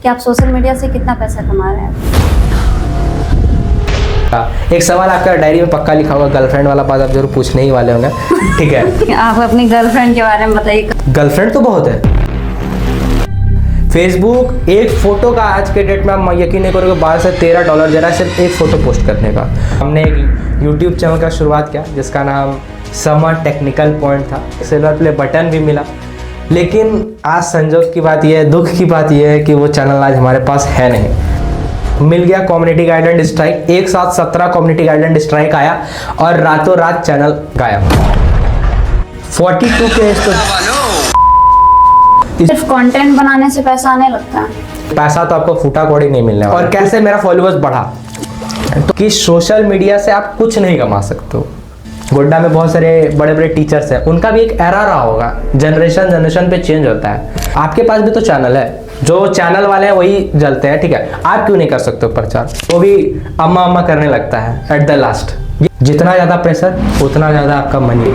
कि आप social media से कितना पैसा कमा रहे हैं। एक सवाल आपका डायरी में पक्का लिखा होगा, गर्लफ्रेंड वाला बात आप जरूर पूछने ही वाले होंगे। ठीक है, आप अपनी गर्लफ्रेंड के बारे में बताइए। गर्लफ्रेंड तो बहुत है। फेसबुक एक फोटो का आज के डेट में आप यकीन नहीं करोगे $12 से $13 दे रहा है सिर्फ एक फोटो पोस्ट करने का। हमने एक यूट्यूब चैनल का शुरुआत किया जिसका नाम समर टेक्निकल पॉइंट था, सिल्वर प्ले बटन भी मिला। लेकिन आज संजोग की बात यह है, दुख की बात यह है कि वो चैनल आज हमारे पास है नहीं। मिल गया कम्युनिटी गाइडलाइन स्ट्राइक, एक साथ 17 कम्युनिटी गाइडलाइन स्ट्राइक आया और रातों रात चैनल गायब। 42 के सिर्फ कंटेंट बनाने से पैसा आने लगता है। पैसा तो आपको फूटा कौड़ी नहीं मिलने वाला। और कैसे मेरा फॉलोअर्स बढ़ा, तो कि सोशल मीडिया से आप कुछ नहीं कमा सकते हो। गोड्डा में बहुत सारे बड़े बड़े टीचर्स हैं, उनका भी एक एरा रहा होगा, जनरेशन पे चेंज होता है। आपके पास भी तो चैनल है, जो चैनल वाले हैं वही जलते हैं, ठीक है। आप क्यों नहीं कर सकते हो प्रचार? वो भी अम्मा अम्मा करने लगता है एट द लास्ट। जितना ज़्यादा प्रेशर उतना ज़्यादा आपका मनी।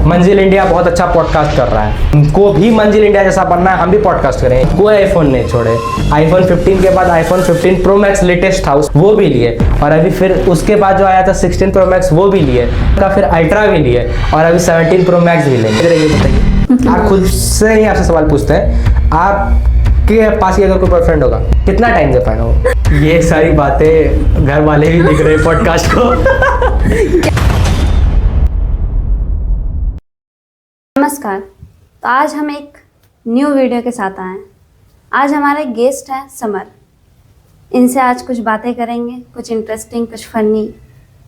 मंजिल इंडिया बहुत अच्छा पॉडकास्ट कर रहा है, उनको भी मंजिल इंडिया जैसा बनना है, हम भी पॉडकास्ट करें। कोई आईफोन नहीं छोड़े, आईफोन 15 के बाद आईफोन 15 प्रो मैक्स लेटेस्ट था वो भी लिए, और अभी फिर उसके बाद जो आया था 16 प्रो मैक्स वो भी लिए, का फिर अल्ट्रा भी लिए, और अभी 17 प्रो मैक्स भी लेंगे। ये बताइए, आप खुद से ही आपसे सवाल पूछते हैं, आपके पास अगर कोई बॉयफ्रेंड होगा कितना टाइम दे पाएगा वो? ये सारी बातें घर वाले भी देख रहे हैं पॉडकास्ट को। नमस्कार, तो आज हम एक न्यू वीडियो के साथ आए हैं। आज हमारे गेस्ट हैं समर। इनसे आज कुछ बातें करेंगे, कुछ इंटरेस्टिंग, कुछ फनी,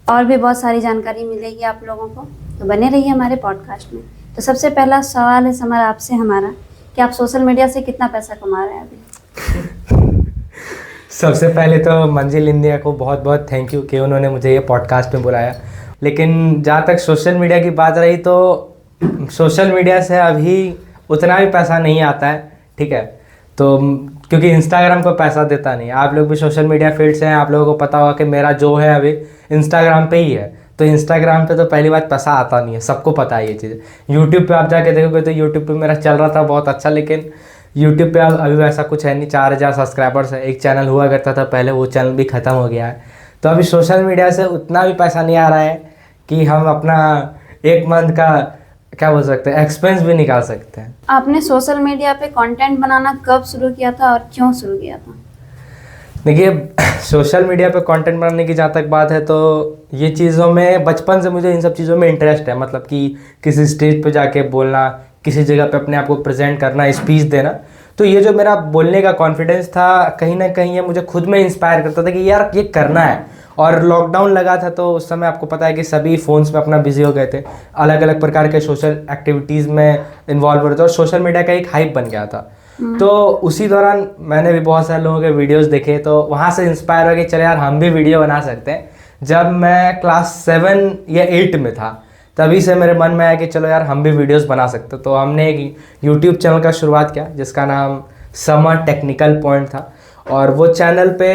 और भी बहुत सारी जानकारी मिलेगी आप लोगों को। तो बने रहिए हमारे पॉडकास्ट में। तो सबसे पहला सवाल है समर आपसे हमारा, कि आप सोशल मीडिया से कितना पैसा कमा रहे हैं अभी? सबसे पहले तो मंजिल इंडिया को बहुत बहुत थैंक यू कि उन्होंने मुझे ये पॉडकास्ट में बुलाया। लेकिन जहाँ तक सोशल मीडिया की बात रही, तो सोशल मीडिया से अभी उतना भी पैसा नहीं आता है, ठीक है। तो क्योंकि इंस्टाग्राम को पैसा देता नहीं। आप लोग भी सोशल मीडिया फील्ड से हैं, आप लोगों को पता होगा कि मेरा जो है अभी इंस्टाग्राम पे ही है। तो इंस्टाग्राम पे तो पहली बात पैसा आता नहीं है, सबको पता है ये चीज़। यूट्यूब पे आप जाके देखोगे तो यूट्यूब पे मेरा चल रहा था बहुत अच्छा, लेकिन यूट्यूब पे अभी वैसा कुछ है नहीं। 4000 सब्सक्राइबर्स है, एक चैनल हुआ करता था पहले, वो चैनल भी ख़त्म हो गया है। तो अभी सोशल मीडिया से उतना भी पैसा नहीं आ रहा है कि हम अपना एक मंथ का क्या बोल सकते हैं एक्सपेंस भी निकाल सकते हैं। आपने सोशल मीडिया पे कंटेंट बनाना कब शुरू किया था और क्यों शुरू किया था? देखिए, सोशल मीडिया पे कंटेंट बनाने की जहाँ तक बात है, तो ये चीज़ों में बचपन से मुझे इन सब चीज़ों में इंटरेस्ट है। मतलब कि किसी स्टेज पे जाके बोलना, किसी जगह पे अपने आप को प्रेजेंट करना, स्पीच देना। तो ये जो मेरा बोलने का कॉन्फिडेंस था, कहीं ना कहीं ये मुझे खुद में इंस्पायर करता था कि यार ये करना है। और लॉकडाउन लगा था तो उस समय आपको पता है कि सभी फ़ोन्स में अपना बिजी हो गए थे, अलग अलग प्रकार के सोशल एक्टिविटीज़ में इन्वॉल्व हो रहे थे, और सोशल मीडिया का एक हाइप बन गया था। तो उसी दौरान मैंने भी बहुत सारे लोगों के वीडियोस देखे, तो वहाँ से इंस्पायर हो गए, चले यार हम भी वीडियो बना सकते हैं। जब मैं क्लास 7 या 8 में था, तभी से मेरे मन में आया कि चलो यार हम भी वीडियोस बना सकते। तो हमने एक यूट्यूब चैनल का शुरुआत किया जिसका नाम समर टेक्निकल पॉइंट था। और वो चैनल पे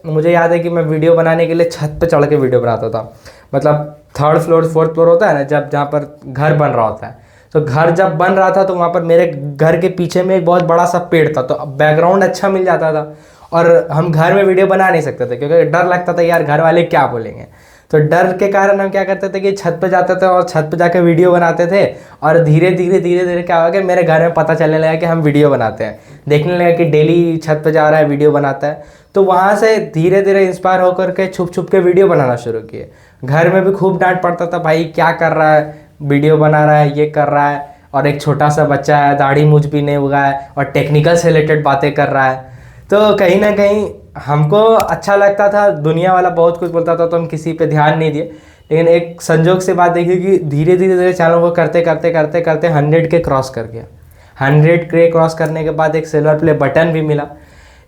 मुझे याद है कि मैं वीडियो बनाने के लिए छत पे चढ़ के वीडियो बनाता था। मतलब 3rd फ्लोर 4th फ्लोर होता है ना, जब जहाँ पर घर बन रहा होता है, तो घर जब बन रहा था तो वहाँ पर मेरे घर के पीछे में एक बहुत बड़ा सा पेड़ था, तो बैकग्राउंड अच्छा मिल जाता था। और हम घर में वीडियो बना नहीं सकते थे क्योंकि डर लगता था यार घर वाले क्या बोलेंगे। तो डर के कारण हम क्या करते थे कि छत पे जाते थे और छत पे जाके वीडियो बनाते थे। और धीरे धीरे क्या हुआ कि मेरे घर में पता चलने लगा कि हम वीडियो बनाते हैं, देखने लगा कि डेली छत पे जा रहा है वीडियो बनाता है। तो वहाँ से धीरे धीरे इंस्पायर होकर के छुप छुप के वीडियो बनाना शुरू किए। घर में भी खूब डांट पड़ता था, भाई क्या कर रहा है, वीडियो बना रहा है, ये कर रहा है, और एक छोटा सा बच्चा है, दाढ़ी मूंछ भी नहीं उगा है, और टेक्निकल से रिलेटेड बातें कर रहा है। तो कहीं ना कहीं हमको अच्छा लगता था, दुनिया वाला बहुत कुछ बोलता था तो हम किसी पे ध्यान नहीं दिए। लेकिन एक संजोग से बात देखी कि धीरे धीरे चैनल को करते 100 के क्रॉस कर गया। 100 के क्रॉस करने के बाद एक सिल्वर प्ले बटन भी मिला।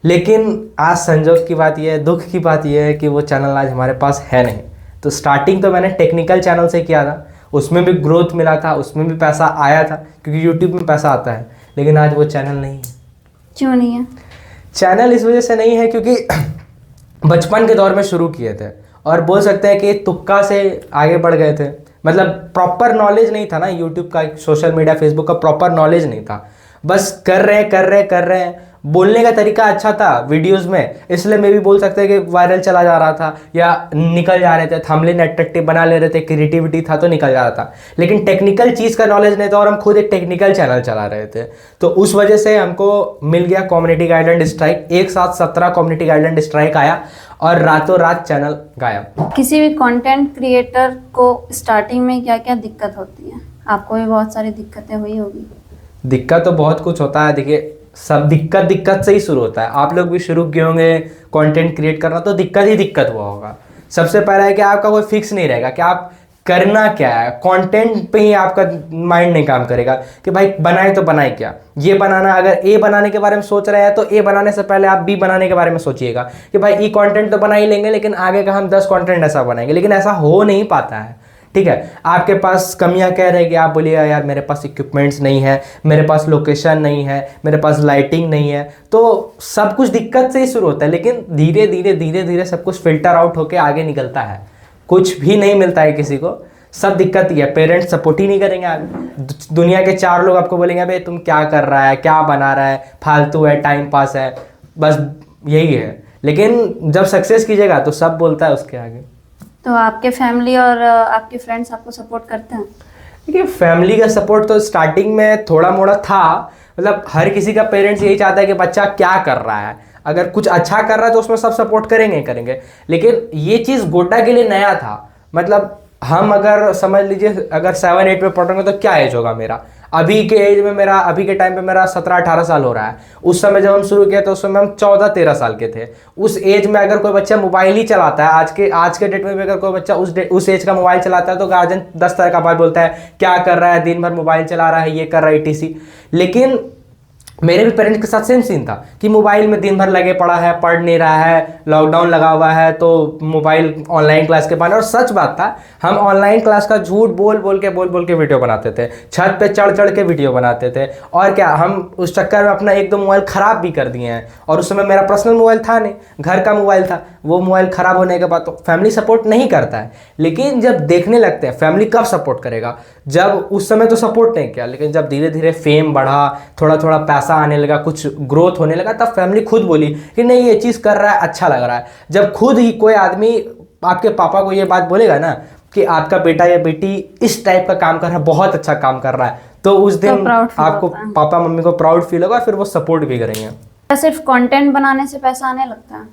लेकिन आज संजोग की बात यह है, दुख की बात यह है कि वो चैनल आज हमारे पास है नहीं। तो स्टार्टिंग तो मैंने टेक्निकल चैनल से किया था, उसमें भी ग्रोथ मिला था, उसमें भी पैसा आया था क्योंकि यूट्यूब में पैसा आता है। लेकिन आज वो चैनल नहीं है। क्यों नहीं है? चैनल इस वजह से नहीं है क्योंकि बचपन के दौर में शुरू किए थे, और बोल सकते हैं कि तुक्का से आगे बढ़ गए थे। मतलब प्रॉपर नॉलेज नहीं था ना यूट्यूब का, सोशल मीडिया फेसबुक का प्रॉपर नॉलेज नहीं था। बस कर रहे हैं बोलने का तरीका अच्छा था वीडियोस में, इसलिए मैं भी बोल सकते हैं कि वायरल चला जा रहा था या निकल जा रहे थे, थंबनेल अट्रैक्टिव बना ले रहे थे, क्रिएटिविटी था तो निकल जा रहा था। लेकिन टेक्निकल चीज़ का नॉलेज नहीं था और हम खुद एक टेक्निकल चैनल चला रहे थे, तो उस वजह से हमको मिल गया कम्युनिटी गाइडलाइन स्ट्राइक। एक साथ 17 कम्युनिटी गाइडलाइन स्ट्राइक आया और रातों रात चैनल गायब। किसी भी कंटेंट क्रिएटर को स्टार्टिंग में क्या क्या दिक्कत होती है? आपको भी बहुत सारी दिक्कतें हुई होगी। दिक्कत तो बहुत कुछ होता है, देखिए सब दिक्कत से ही शुरू होता है। आप लोग भी शुरू किए होंगे कंटेंट क्रिएट करना तो दिक्कत ही दिक्कत हुआ होगा। सबसे पहला है कि आपका कोई फिक्स नहीं रहेगा कि आप करना क्या है, कंटेंट पे ही आपका माइंड नहीं काम करेगा कि भाई बनाए तो बनाए क्या। ये बनाना, अगर ए बनाने के बारे में सोच रहे हैं तो ए बनाने से पहले आप बी बनाने के बारे में सोचिएगा कि भाई ई कंटेंट तो बना ही लेंगे लेकिन आगे का हम 10 कंटेंट ऐसा बनाएंगे, लेकिन ऐसा हो नहीं पाता है। ठीक है, आपके पास कमियां क्या रहेगी, आप बोलिए यार मेरे पास इक्विपमेंट्स नहीं है, मेरे पास लोकेशन नहीं है, मेरे पास लाइटिंग नहीं है, तो सब कुछ दिक्कत से ही शुरू होता है। लेकिन धीरे धीरे धीरे धीरे सब कुछ फिल्टर आउट होके आगे निकलता है। कुछ भी नहीं मिलता है किसी को, सब दिक्कत ही है। पेरेंट्स सपोर्ट ही नहीं करेंगे आगे। दुनिया के 4 लोग आपको बोलेंगे भाई तुम क्या कर रहा है, क्या बना रहा है, फालतू है, टाइम पास है, बस यही है। लेकिन जब सक्सेस कीजिएगा तो सब बोलता है उसके आगे। तो आपके फैमिली और आपके फ्रेंड्स आपको सपोर्ट करते हैं? देखिए फैमिली का सपोर्ट तो स्टार्टिंग में थोड़ा मोड़ा था, मतलब हर किसी का पेरेंट्स यही चाहता है कि बच्चा क्या कर रहा है, अगर कुछ अच्छा कर रहा है तो उसमें सब सपोर्ट करेंगे। लेकिन ये चीज़ गोड्डा के लिए नया था। मतलब हम अगर समझ लीजिए अगर 7-8 में पढ़ रहे तो क्या एज होगा मेरा, अभी के एज में मेरा, अभी के टाइम पे मेरा 17-18 साल हो रहा है। उस समय जब हम शुरू किए तो उस समय हम 14-13 साल के थे। उस एज में अगर कोई बच्चा मोबाइल ही चलाता है, आज के डेट में भी अगर कोई बच्चा उस एज का मोबाइल चलाता है तो गार्जियन 10 तरह का बात बोलता है, क्या कर रहा है, दिन भर मोबाइल चला रहा है, ये कर रहा है etc। लेकिन मेरे भी पेरेंट्स के साथ सेम सीन था कि मोबाइल में दिन भर लगे पड़ा है, पढ़ नहीं रहा है, लॉकडाउन लगा हुआ है तो मोबाइल ऑनलाइन क्लास के बहाने। और सच बात था, हम ऑनलाइन क्लास का झूठ बोल बोल के वीडियो बनाते थे, छत पे चढ़ के वीडियो बनाते थे। और क्या, हम उस चक्कर में अपना 1-2 मोबाइल ख़राब भी कर दिए हैं। और उस समय मेरा पर्सनल मोबाइल था नहीं, घर का मोबाइल था। वो मोबाइल ख़राब होने के बाद तो फैमिली सपोर्ट नहीं करता है। लेकिन जब देखने लगते हैं फैमिली कब सपोर्ट करेगा, जब उस समय तो सपोर्ट नहीं किया, लेकिन जब धीरे धीरे फेम बढ़ा, थोड़ा थोड़ा पैसा आने लगा, कुछ ग्रोथ होने लगा, तब फैमिली खुद बोली कि नहीं ये चीज़ कर रहा है, अच्छा लग रहा है। जब खुद ही कोई आदमी आपके पापा को ये बात बोलेगा ना कि आपका बेटा या बेटी इस टाइप का काम कर रहा है, बहुत अच्छा काम कर रहा है, तो उस दिन आपको पापा मम्मी को प्राउड फील होगा, फिर वो सपोर्ट भी करेंगे। सिर्फ कंटेंट बनाने से पैसा आने लगता है?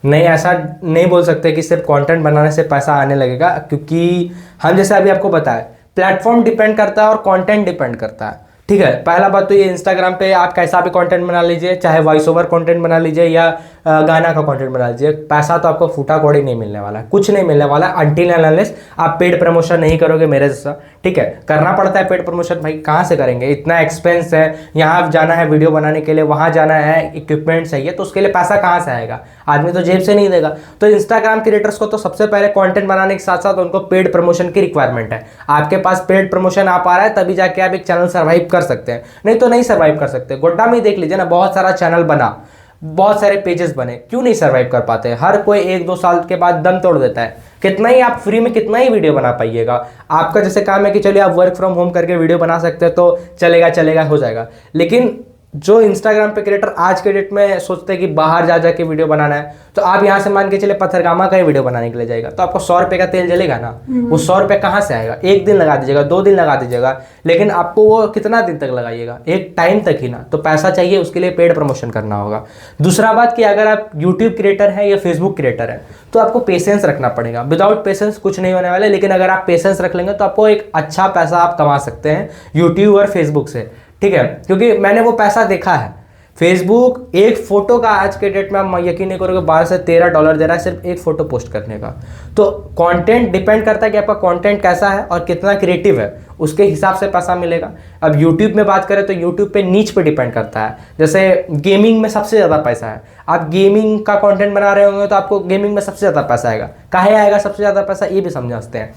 नहीं, ऐसा नहीं बोल सकते कि सिर्फ कंटेंट बनाने से पैसा आने लगेगा, क्योंकि हम जैसे अभी आपको बताया प्लेटफॉर्म डिपेंड करता है और कंटेंट डिपेंड करता है। ठीक है, पहला बात तो ये इंस्टाग्राम पे आप कैसा भी कंटेंट बना लीजिए, चाहे वॉइस ओवर कंटेंट बना लीजिए या गाना का कंटेंट बना लीजिए, पैसा तो आपको फूटा कौड़ी नहीं मिलने वाला है, कुछ नहीं मिलने वाला है अनटिल एंड अनलेस आप पेड प्रमोशन नहीं करोगे मेरे जैसा। ठीक है, करना पड़ता है पेड प्रमोशन, भाई कहाँ से करेंगे, इतना एक्सपेंस है, यहाँ जाना है वीडियो बनाने के लिए, वहाँ जाना है, इक्विपमेंट चाहिए, तो उसके लिए पैसा कहाँ से आएगा, आदमी तो जेब से नहीं देगा। तो इंस्टाग्राम क्रिएटर्स को तो सबसे पहले कंटेंट बनाने के साथ साथ उनको पेड प्रमोशन की रिक्वायरमेंट है। आपके पास पेड प्रमोशन आ पा रहा है तभी जाके आप एक चैनल सर्वाइव कर सकते हैं, नहीं तो नहीं सर्वाइव कर सकते। गोड्डा में ही देख लीजिए ना, बहुत सारा चैनल बना, बहुत सारे पेजेस बने, क्यों नहीं सर्वाइव कर पाते। हर कोई 1-2 साल के बाद दम तोड़ देता है। कितना ही आप फ्री में कितना ही वीडियो बना पाइएगा, आपका जैसे काम है कि चलिए आप वर्क फ्रॉम होम करके वीडियो बना सकते हैं तो चलेगा हो जाएगा। लेकिन जो इंस्टाग्राम पे क्रिएटर आज के डेट में सोचते हैं कि बाहर जा के वीडियो बनाना है, तो आप यहाँ से मान के चले पथरगामा का ही वीडियो बनाने के लिए जाएगा तो आपको 100 रुपये का तेल जलेगा ना, वो 100 रुपये कहाँ से आएगा, 1 दिन लगा दीजिएगा, 2 दिन लगा दीजिएगा, लेकिन आपको वो कितना दिन तक लगाइएगा, एक टाइम तक ही ना। तो पैसा चाहिए, उसके लिए पेड प्रमोशन करना होगा। दूसरा बात कि अगर आप यूट्यूब क्रिएटर हैं या फेसबुक क्रिएटर है तो आपको पेशेंस रखना पड़ेगा। विदाउट पेशेंस कुछ नहीं होने वाला है, लेकिन अगर आप पेशेंस रख लेंगे तो आपको एक अच्छा पैसा आप कमा सकते हैं यूट्यूब और फेसबुक से। ठीक है, क्योंकि मैंने वो पैसा देखा है। फेसबुक एक फोटो का आज के डेट में आप यकीन नहीं करोगे $12 से $13 दे रहा है सिर्फ एक फोटो पोस्ट करने का। तो कंटेंट डिपेंड करता है कि आपका कंटेंट कैसा है और कितना क्रिएटिव है, उसके हिसाब से पैसा मिलेगा। अब यूट्यूब में बात करें तो यूट्यूब पे नीच पे डिपेंड करता है। जैसे गेमिंग में सबसे ज़्यादा पैसा है, आप गेमिंग का कंटेंट बना रहे होंगे तो आपको गेमिंग में सबसे ज़्यादा पैसा आएगा। काहे आएगा सबसे ज़्यादा पैसा, ये भी समझते हैं।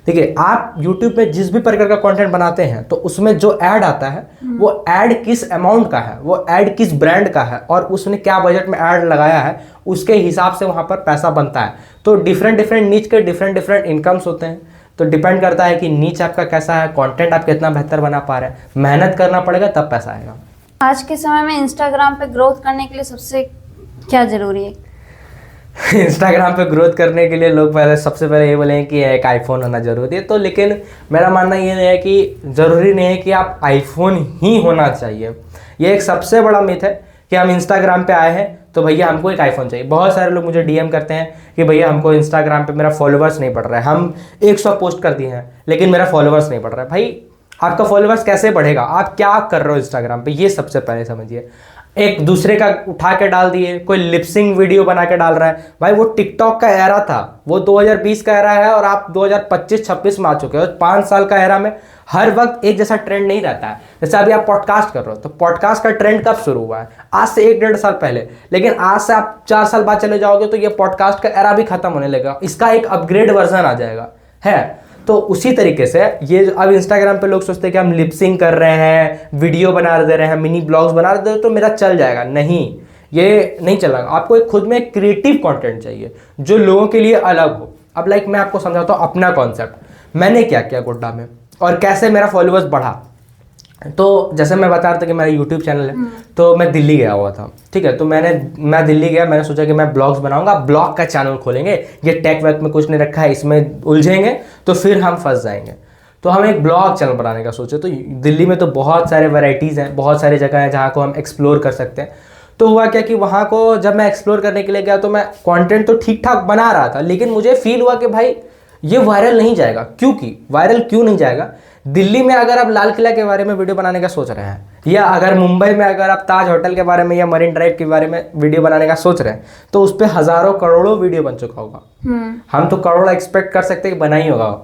देखिए, आप YouTube पे जिस भी प्रकार का कंटेंट बनाते हैं तो उसमें जो ऐड आता है वो ऐड किस अमाउंट का है, वो ऐड किस ब्रांड का है और उसने क्या बजट में ऐड लगाया है, उसके हिसाब से वहाँ पर पैसा बनता है। तो डिफरेंट नीच के डिफरेंट इनकम्स होते हैं। तो डिपेंड करता है कि नीच आपका कैसा है, कंटेंट आप कितना बेहतर बना पा रहे हैं, मेहनत करना पड़ेगा तब पैसा आएगा। आज के समय में इंस्टाग्राम पे ग्रोथ करने के लिए सबसे क्या जरूरी है? इंस्टाग्राम पे ग्रोथ करने के लिए लोग सबसे पहले ये बोलेंगे कि एक आईफोन होना जरूरी है, तो लेकिन मेरा मानना ये है कि ज़रूरी नहीं है कि आप आईफोन ही होना चाहिए। ये एक सबसे बड़ा मिथ है कि हम इंस्टाग्राम पे आए हैं तो भैया हमको एक आईफोन चाहिए। बहुत सारे लोग मुझे डीएम करते हैं कि भैया हमको इंस्टाग्राम पे मेरा फॉलोअर्स नहीं बढ़ रहा है, हम 100 पोस्ट कर दिए हैं लेकिन मेरा फॉलोअर्स नहीं बढ़ रहा है। भाई आपका फॉलोअर्स कैसे बढ़ेगा? आप क्या कर रहे हो इंस्टाग्राम पे, ये सबसे पहले समझिए। एक दूसरे का उठा के डाल दिए, कोई लिपसिंग वीडियो बना के डाल रहा है। भाई वो टिकटॉक का एरा था, वो 2020 का एरा है और आप 2025-26 में आ चुके हो। 5 साल का एरा में हर वक्त एक जैसा ट्रेंड नहीं रहता है। जैसे अभी आप पॉडकास्ट कर रहे हो तो पॉडकास्ट का ट्रेंड कब शुरू हुआ है? आज से 1-1.5 साल पहले। लेकिन आज से आप 4 साल बाद चले जाओगे तो ये पॉडकास्ट का एरा भी खत्म होने लगेगा, इसका एक अपग्रेड वर्जन आ जाएगा है। तो उसी तरीके से ये अब इंस्टाग्राम पे लोग सोचते हैं कि हम लिपसिंग कर रहे हैं, वीडियो बना दे रहे हैं, मिनी ब्लॉग्स बना दे रहे हैं तो मेरा चल जाएगा। नहीं, ये नहीं चलेगा। आपको एक खुद में क्रिएटिव कंटेंट चाहिए जो लोगों के लिए अलग हो। अब लाइक मैं आपको समझाता हूँ अपना कॉन्सेप्ट, मैंने क्या किया गोड्डा में और कैसे मेरा फॉलोअर्स बढ़ा। तो जैसे मैं बता रहा था कि मेरा यूट्यूब चैनल है, तो मैं दिल्ली गया हुआ था, ठीक है। तो मैं दिल्ली गया, मैंने सोचा कि मैं ब्लॉग्स बनाऊंगा, ब्लॉग का चैनल खोलेंगे, ये टेक वेक में कुछ नहीं रखा है, इसमें उलझेंगे तो फिर हम फंस जाएंगे। तो हम एक ब्लॉग चैनल बनाने का सोचे। तो दिल्ली में तो बहुत सारे वैरायटीज़ हैं, बहुत सारी जगह हैं जहाँ को हम एक्सप्लोर कर सकते हैं। तो हुआ क्या कि वहाँ को जब मैं एक्सप्लोर करने के लिए गया तो मैं कंटेंट तो ठीक ठाक बना रहा था, लेकिन मुझे फील हुआ कि भाई ये वायरल नहीं जाएगा। क्योंकि वायरल क्यों नहीं जाएगा? दिल्ली में अगर आप लाल किला के बारे में वीडियो बनाने का सोच रहे हैं, या अगर मुंबई में अगर आप ताज होटल के बारे में या मरीन ड्राइव के बारे में वीडियो बनाने का सोच रहे हैं, तो उस पर हजारों करोड़ों वीडियो बन चुका होगा। हम तो करोड़ एक्सपेक्ट कर सकते हैं कि बना ही होगा।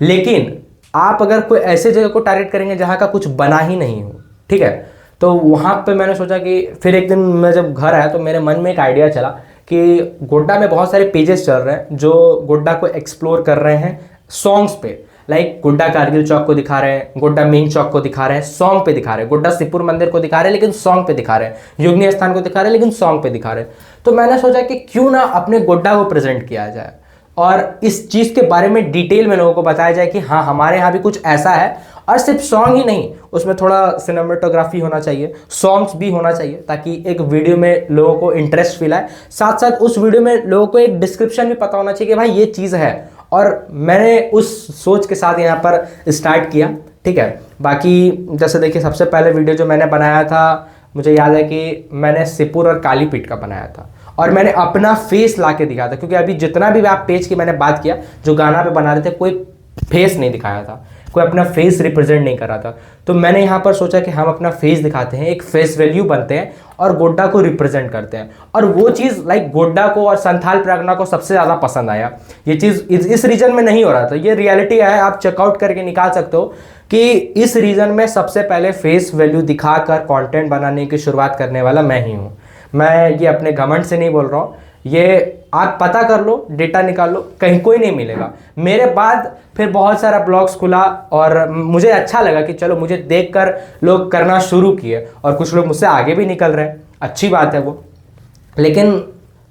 लेकिन आप अगर कोई ऐसे जगह को टारगेट करेंगे जहाँ का कुछ बना ही नहीं हो, ठीक है, तो वहाँ पे मैंने सोचा कि फिर एक दिन मैं जब घर आया तो मेरे मन में एक आइडिया चला कि गोड्डा में बहुत सारे पेजेस चल रहे हैं जो गोड्डा को एक्सप्लोर कर रहे हैं सॉन्ग्स पे। लाइक गोड्डा कारगिल चौक को दिखा रहे हैं, गोड्डा मेन चौक को दिखा रहे हैं, सॉन्ग पे दिखा रहे हैं, गोड्डा सिपुर मंदिर को दिखा रहे हैं लेकिन सॉन्ग पे दिखा रहे हैं, योगिनी स्थान को दिखा रहे हैं लेकिन सॉन्ग पे दिखा रहे हैं। तो मैंने सोचा कि क्यों ना अपने गोड्डा को प्रेजेंट किया जाए और इस चीज़ के बारे में डिटेल में लोगों को बताया जाए कि हाँ हमारे यहाँ भी कुछ ऐसा है। और सिर्फ सॉन्ग ही नहीं, उसमें थोड़ा सिनेमेटोग्राफी होना चाहिए, सॉन्ग्स भी होना चाहिए, ताकि एक वीडियो में लोगों को इंटरेस्ट फील आए। साथ साथ उस वीडियो में लोगों को एक डिस्क्रिप्शन भी पता होना चाहिए कि भाई ये चीज़ है। और मैंने उस सोच के साथ यहाँ पर स्टार्ट किया, ठीक है। बाकी जैसे देखिए सबसे पहले वीडियो जो मैंने बनाया था, मुझे याद है कि मैंने सिपुर और कालीपीठ का बनाया था और मैंने अपना फेस ला के दिखाया था। क्योंकि अभी जितना भी आप पेज की मैंने बात किया, जो गाना पे बना रहे थे, कोई फेस नहीं दिखाया था, कोई अपना फेस रिप्रेजेंट नहीं कर रहा था। तो मैंने यहाँ पर सोचा कि हम अपना फेस दिखाते हैं, एक फेस वैल्यू बनते हैं और गोड्डा को रिप्रेजेंट करते हैं। और वो चीज़ लाइक गोड्डा को और संथाल परगना को सबसे ज़्यादा पसंद आया। ये चीज़ इस रीजन में नहीं हो रहा था, ये रियलिटी है, आप चेकआउट करके निकाल सकते हो कि इस रीजन में सबसे पहले फेस वैल्यू दिखाकर कंटेंट बनाने की शुरुआत करने वाला मैं ही हूँ। मैं ये अपने घमंड से नहीं बोल रहा हूँ, ये आप पता कर लो, डेटा निकाल लो, कहीं कोई नहीं मिलेगा। मेरे बाद फिर बहुत सारा ब्लॉग्स खुला और मुझे अच्छा लगा कि चलो मुझे देखकर लोग करना शुरू किए और कुछ लोग मुझसे आगे भी निकल रहे हैं, अच्छी बात है वो। लेकिन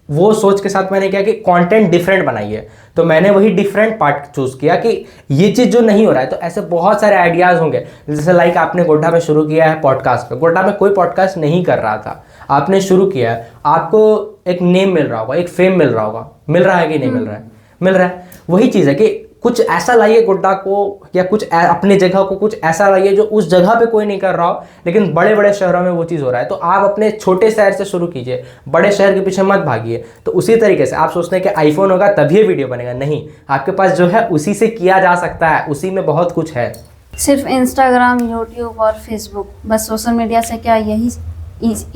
वो सोच के साथ मैंने किया कि कंटेंट डिफरेंट बनाइए, तो मैंने वही डिफरेंट पार्ट चूज किया कि ये चीज़ जो नहीं हो रहा है। तो ऐसे बहुत सारे आइडियाज़ होंगे, जैसे लाइक आपने गोड्डा में शुरू किया है पॉडकास्ट पे, गोड्डा में कोई पॉडकास्ट नहीं कर रहा था, आपने शुरू किया है, आपको एक नेम मिल रहा होगा, एक फेम मिल रहा होगा, मिल रहा है कि नहीं मिल रहा है? मिल रहा है। वही चीज़ है कि कुछ ऐसा लाइए गोड्डा को, या कुछ अपने जगह को कुछ ऐसा लाइए जो उस जगह पे कोई नहीं कर रहा हो, लेकिन बड़े बड़े शहरों में वो चीज़ हो रहा है। तो आप अपने छोटे शहर से शुरू कीजिए, बड़े शहर के पीछे मत भागिए। तो उसी तरीके से आप सोचते हैं कि आईफोन होगा तभी वीडियो बनेगा, नहीं, आपके पास जो है उसी से किया जा सकता है, उसी में बहुत कुछ है। सिर्फ इंस्टाग्राम, यूट्यूब और फेसबुक, बस सोशल मीडिया से क्या यही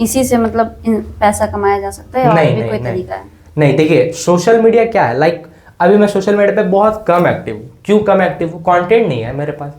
इसी से मतलब पैसा कमाया जा सकता है और भी कोई तरीका है? नहीं, देखिए सोशल मीडिया क्या है, लाइक अभी मैं सोशल मीडिया पे बहुत कम एक्टिव हूँ। क्यों कम एक्टिव हूँ? कंटेंट नहीं है मेरे पास।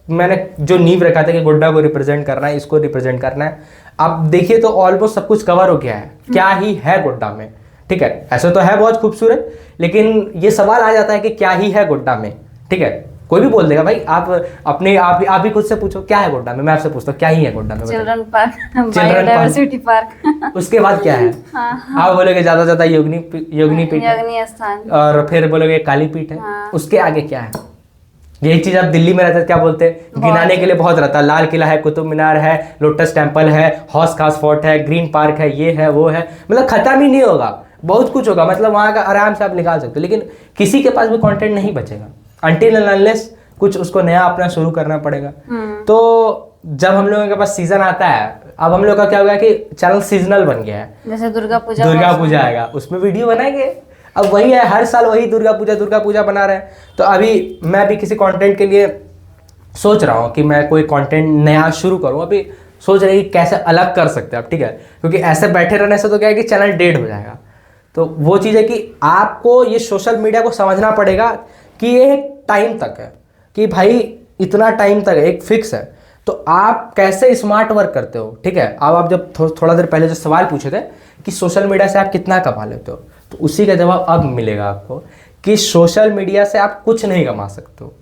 मैंने जो नींव रखा था कि गोड्डा को रिप्रेजेंट करना है, इसको रिप्रेजेंट करना है, अब देखिए तो ऑलमोस्ट सब कुछ कवर हो गया है। क्या ही है गोड्डा में, ठीक है, ऐसा तो है बहुत खूबसूरत, लेकिन ये सवाल आ जाता है कि क्या ही है गोड्डा में, ठीक है। कोई भी बोल देगा भाई, आप ही खुद से पूछो क्या है गोड्डा में, मैं आपसे पूछता हूँ क्या ही है गोड्डा में? Children park, biodiversity park. उसके बाद क्या है? आप बोलोगे ज्यादा ज्यादा योगिनी पीठ, योगिनी स्थान, और फिर बोलोगे कालीपीठ है। उसके आगे क्या है? यही चीज़ आप दिल्ली में रहते हैं क्या बोलते हैं, गिनाने के लिए बहुत रहता है, लाल किला है, कुतुब मीनार है, लोटस टेम्पल है, हौस खास फोर्ट है, ग्रीन पार्क है, ये है वो है, मतलब खत्म ही नहीं होगा, बहुत कुछ होगा, मतलब वहाँ का आराम से आप निकाल सकते हो। लेकिन किसी के पास भी कंटेंट नहीं बचेगा अनटिल एंड अनलेस कुछ उसको नया अपना शुरू करना पड़ेगा। तो जब हम लोगों के पास सीजन आता है, अब हम लोग का क्या हो गया कि चैनल सीजनल बन गया है, जैसे दुर्गा पूजा आएगा उसमें वीडियो बनाएंगे, अब वही है हर साल वही दुर्गा पूजा बना रहे हैं। तो अभी मैं भी किसी कंटेंट के लिए सोच रहा हूँ कि मैं कोई कंटेंट नया शुरू करूँ, अभी सोच रहे कि कैसे अलग कर सकते हैं आप, ठीक है, क्योंकि ऐसे बैठे रहने से तो क्या है कि चैनल डेड हो जाएगा। तो वो चीज़ है कि आपको ये सोशल मीडिया को समझना पड़ेगा कि ये एक टाइम तक है, कि भाई इतना टाइम तक है, एक फिक्स है। तो आप कैसे स्मार्ट वर्क करते हो, ठीक है। अब आप जब थोड़ा देर पहले जो सवाल पूछे थे कि सोशल मीडिया से आप कितना कमा लेते हो, तो उसी का जवाब अब मिलेगा आपको कि सोशल मीडिया से आप कुछ नहीं कमा सकते हो,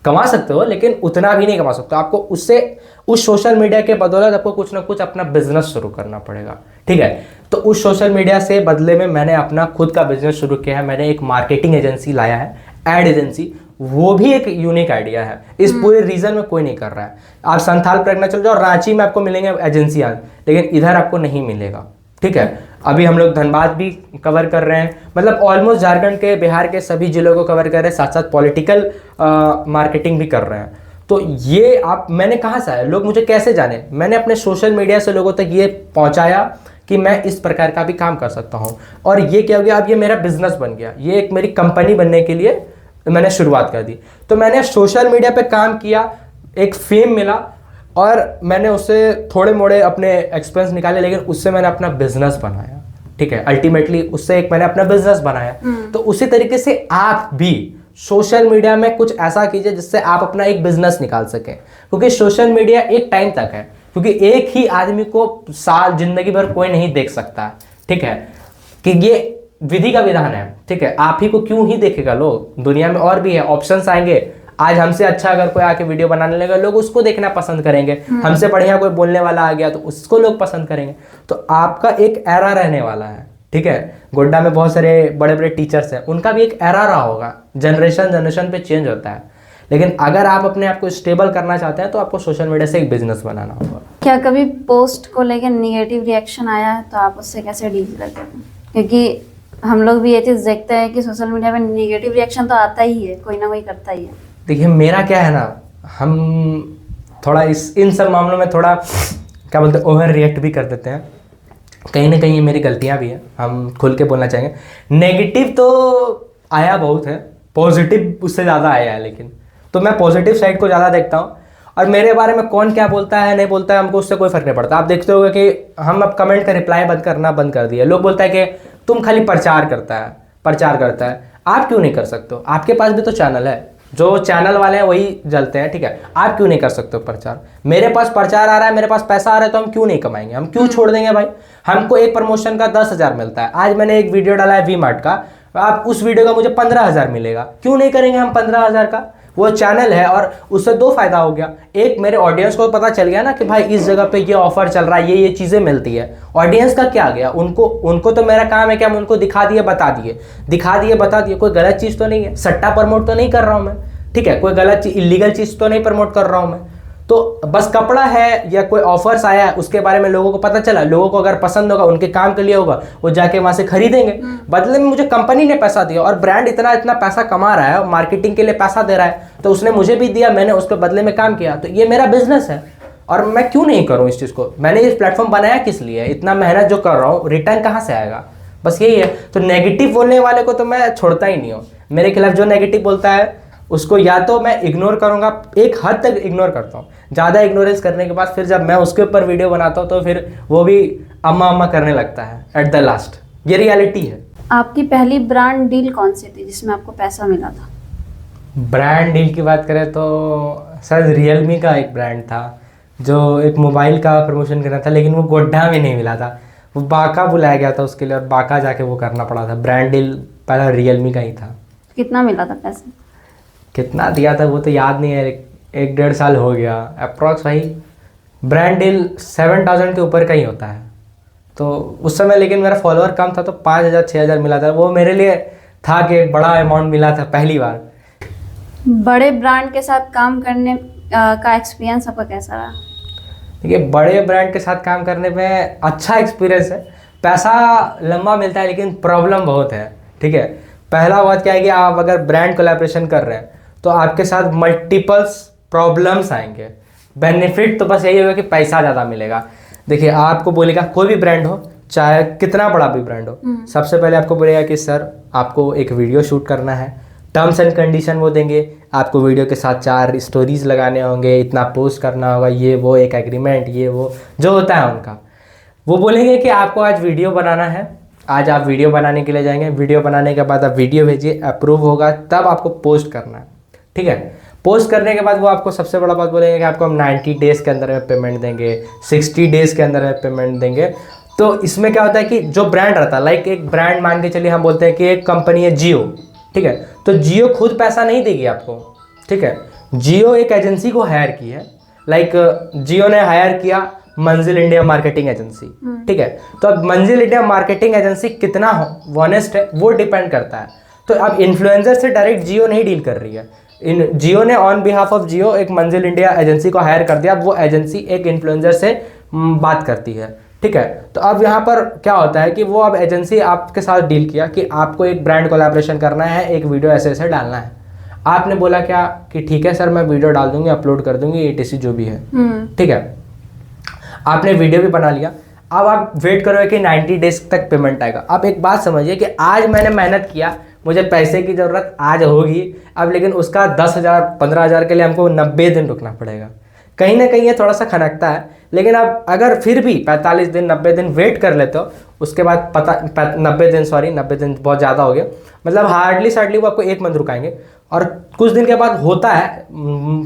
कमा सकते हो लेकिन उतना भी नहीं कमा सकते हो। आपको उससे उस सोशल मीडिया के बदौलत आपको कुछ ना कुछ अपना बिजनेस शुरू करना पड़ेगा, ठीक है। तो उस सोशल मीडिया से बदले में मैंने अपना खुद का बिजनेस शुरू किया है, मैंने एक मार्केटिंग एजेंसी लाया है, एड एजेंसी, वो भी एक यूनिक आइडिया है, इस पूरे रीजन में कोई नहीं कर रहा है। आप संथाल प्रज्ञा चल जाओ, रांची में आपको मिलेंगे एजेंसियां, लेकिन इधर आपको नहीं मिलेगा, ठीक है। अभी हम लोग धनबाद भी कवर कर रहे हैं, मतलब ऑलमोस्ट झारखंड के, बिहार के सभी जिलों को कवर कर रहे हैं, साथ साथ पॉलिटिकल मार्केटिंग भी कर रहे हैं। तो ये मैंने कहाँ से आया, लोग मुझे कैसे जाने, मैंने अपने सोशल मीडिया से लोगों तक ये पहुँचाया कि मैं इस प्रकार का भी काम कर सकता हूँ, और ये क्या हो गया, अब ये मेरा बिजनेस बन गया, ये एक मेरी कंपनी बनने के लिए मैंने शुरुआत कर दी। तो मैंने सोशल मीडिया पे काम किया, एक फेम मिला, और मैंने उससे थोड़े मोड़े अपने एक्सपेंस निकाले, लेकिन उससे मैंने अपना बिजनेस बनाया, ठीक है। अल्टीमेटली उससे एक मैंने अपना बिजनेस बनाया। तो उसी तरीके से आप भी सोशल मीडिया में कुछ ऐसा कीजिए जिससे आप अपना एक बिजनेस निकाल सकें, क्योंकि सोशल मीडिया एक टाइम तक है, क्योंकि एक ही आदमी को साल जिंदगी भर कोई नहीं देख सकता, ठीक है, कि ये विधि का विधान है, ठीक है। आप ही को क्यों ही देखेगा लोग, दुनिया में और भी है, ऑप्शंस आएंगे। आज हमसे अच्छा अगर कोई आके वीडियो बनाने लगा, लोग उसको देखना पसंद करेंगे, हमसे बढ़िया कोई बोलने वाला आ गया तो उसको लोग पसंद करेंगे। तो आपका एक एरा रहने वाला है, ठीक है। गोड्डा में बहुत सारे बड़े बड़े टीचर्स हैं, उनका भी एक एरा रहा होगा, जनरेशन पे चेंज होता है। लेकिन अगर आप अपने आप को स्टेबल करना चाहते हैं तो आपको सोशल मीडिया से एक बिजनेस बनाना होगा। क्या कभी पोस्ट को लेकर निगेटिव रिएक्शन आया है, तो आप उससे कैसे डील करते हैं? क्योंकि हम लोग भी ये चीज़ देखते हैं कि सोशल मीडिया पे निगेटिव रिएक्शन तो आता ही है, कोई ना कोई करता ही है। देखिए मेरा क्या है ना, हम थोड़ा इन सब मामलों में थोड़ा क्या बोलते हैं, ओवर रिएक्ट भी कर देते हैं, कहीं ना कहीं ये मेरी गलतियां भी हैं, हम खुल के बोलना चाहेंगे। नेगेटिव तो आया बहुत है, पॉजिटिव उससे ज़्यादा आया है, लेकिन तो मैं पॉजिटिव साइड को ज़्यादा देखता हूँ। और मेरे बारे में कौन क्या बोलता है नहीं बोलता है, हमको उससे कोई फर्क नहीं पड़ता। आप देखते होगे कि हम अब कमेंट का रिप्लाई बंद कर दिया। लोग बोलता है कि तुम खाली प्रचार करता है, आप क्यों नहीं कर सकते हो, आपके पास भी तो चैनल है, जो चैनल वाले हैं वही जलते हैं, ठीक है। आप क्यों नहीं कर सकते हो प्रचार, मेरे पास प्रचार आ रहा है, मेरे पास पैसा आ रहा है, तो हम क्यों नहीं कमाएंगे, हम क्यों छोड़ देंगे भाई। हमको एक प्रमोशन का 10,000 मिलता है, आज मैंने एक वीडियो डाला है वी मार्ट का, आप उस वीडियो का मुझे 15,000 मिलेगा, क्यों नहीं करेंगे हम 15,000 का। वो चैनल है और उससे दो फायदा हो गया, एक मेरे ऑडियंस को पता चल गया ना कि भाई इस जगह पे ये ऑफर चल रहा है, ये चीजें मिलती है। ऑडियंस का क्या गया, उनको तो मेरा काम है कि हम उनको दिखा दिए बता दिए, कोई गलत चीज तो नहीं है, सट्टा प्रमोट तो नहीं कर रहा हूं मैं, ठीक है, कोई गलत चीज इलीगल चीज तो नहीं प्रमोट कर रहा हूं मैं। तो बस कपड़ा है या कोई ऑफर्स आया है उसके बारे में लोगों को पता चला, लोगों को अगर पसंद होगा, उनके काम के लिए होगा, वो जाके वहां से खरीदेंगे। बदले में मुझे कंपनी ने पैसा दिया, और ब्रांड इतना पैसा कमा रहा है और मार्केटिंग के लिए पैसा दे रहा है, तो उसने मुझे भी दिया, मैंने उसके बदले में काम किया। तो ये मेरा बिजनेस है और मैं क्यों नहीं करूँ इस चीज़ को। मैंने इस प्लेटफॉर्म बनाया किस लिए, इतना मेहनत जो कर रहा हूँ, रिटर्न कहाँ से आएगा, बस यही है। तो नेगेटिव बोलने वाले को तो मैं छोड़ता ही नहीं हूँ। मेरे खिलाफ जो नेगेटिव बोलता है उसको या तो मैं इग्नोर करूंगा, एक हद तक इग्नोर करता हूँ, ज़्यादा इग्नोरेंस करने के बाद फिर जब मैं उसके ऊपर वीडियो बनाता हूँ तो फिर वो भी अम्मा करने लगता है एट द लास्ट। ये रियलिटी है। आपकी पहली ब्रांड डील कौन सी थी जिसमें आपको पैसा मिला था? ब्रांड डील की बात करें तो शायद रियलमी का एक ब्रांड था, जो एक मोबाइल का प्रमोशन करना था, लेकिन वो गोड्डा में नहीं मिला था, वो बांका बुलाया गया था उसके लिए और बांका जाके वो करना पड़ा था। ब्रांड डील पहला रियलमी का ही था। कितना मिला था पैसे? कितना दिया था वो तो याद नहीं है, 1-1.5 साल हो गया अप्रॉक्स भाई। ब्रांड डील 7,000 के ऊपर का ही होता है तो उस समय, लेकिन मेरा फॉलोअर कम था तो 5,000-6,000 मिला था। वो मेरे लिए था कि एक बड़ा अमाउंट मिला था पहली बार। बड़े ब्रांड के साथ काम करने का एक्सपीरियंस आपका कैसा रहा? देखिए, बड़े ब्रांड के साथ काम करने में अच्छा एक्सपीरियंस है। पैसा लंबा मिलता है लेकिन प्रॉब्लम बहुत है। ठीक है, पहला बात क्या है कि आप अगर ब्रांड कोलैबोरेशन कर रहे हैं तो आपके साथ मल्टीपल्स प्रॉब्लम्स आएंगे। बेनिफिट तो बस यही होगा कि पैसा ज़्यादा मिलेगा। देखिए, आपको बोलेगा कोई भी ब्रांड हो, चाहे कितना बड़ा भी ब्रांड हो, सबसे पहले आपको बोलेगा कि सर आपको एक वीडियो शूट करना है। टर्म्स एंड कंडीशन वो देंगे, आपको वीडियो के साथ 4 स्टोरीज लगाने होंगे, इतना पोस्ट करना होगा, ये वो एक एग्रीमेंट, ये वो जो होता है उनका। वो बोलेंगे कि आपको आज वीडियो बनाना है, आज आप वीडियो बनाने के लिए जाएंगे। वीडियो बनाने के बाद आप वीडियो भेजिए, अप्रूव होगा तब आपको पोस्ट करना है। ठीक है, पोस्ट करने के बाद वो आपको सबसे बड़ा बात बोलेंगे कि आपको हम 90 डेज़ के अंदर में पेमेंट देंगे, 60 डेज़ के अंदर में पेमेंट देंगे। तो इसमें क्या होता है कि जो ब्रांड रहता है, लाइक एक ब्रांड मान के चलिए, हम बोलते हैं कि एक कंपनी है जियो। ठीक है, तो जियो खुद पैसा नहीं देगी आपको। ठीक है, जियो एक एजेंसी को हायर की है। लाइक जियो ने हायर किया मंजिल इंडिया मार्केटिंग एजेंसी। ठीक है, तो अब मंजिल इंडिया मार्केटिंग एजेंसी कितना ऑनेस्ट है वो डिपेंड करता है। तो अब इन्फ्लुएंसर से डायरेक्ट जियो नहीं डील कर रही है, जियो ने ऑन बिहाफ ऑफ जियो एक मंजिल इंडिया एजेंसी को हायर कर दिया। अब वो एजेंसी एक इन्फ्लुएंसर से बात करती है। ठीक है, तो अब यहाँ पर क्या होता है कि वो अब एजेंसी आपके साथ डील किया कि आपको एक ब्रांड कोलैबोरेशन करना है, एक वीडियो ऐसे ऐसे डालना है। आपने बोला क्या कि ठीक है सर, मैं वीडियो डाल दूंगी, अपलोड कर दूंगी, etc जो भी है। ठीक है, आपने वीडियो भी बना लिया। अब आप वेट करोगे कि 90 डेज तक पेमेंट आएगा। अब एक बात समझिए कि आज मैंने मेहनत किया, मुझे पैसे की ज़रूरत आज होगी अब, लेकिन उसका 10,000 15,000 के लिए हमको 90 दिन रुकना पड़ेगा। कहीं ना कहीं ये थोड़ा सा खनकता है, लेकिन आप अगर फिर भी 45 दिन 90 दिन वेट कर लेते हो, उसके बाद 90 दिन बहुत ज़्यादा हो गया, मतलब हार्डली वो आपको 1 मंथ रुकाएंगे। और कुछ दिन के बाद होता है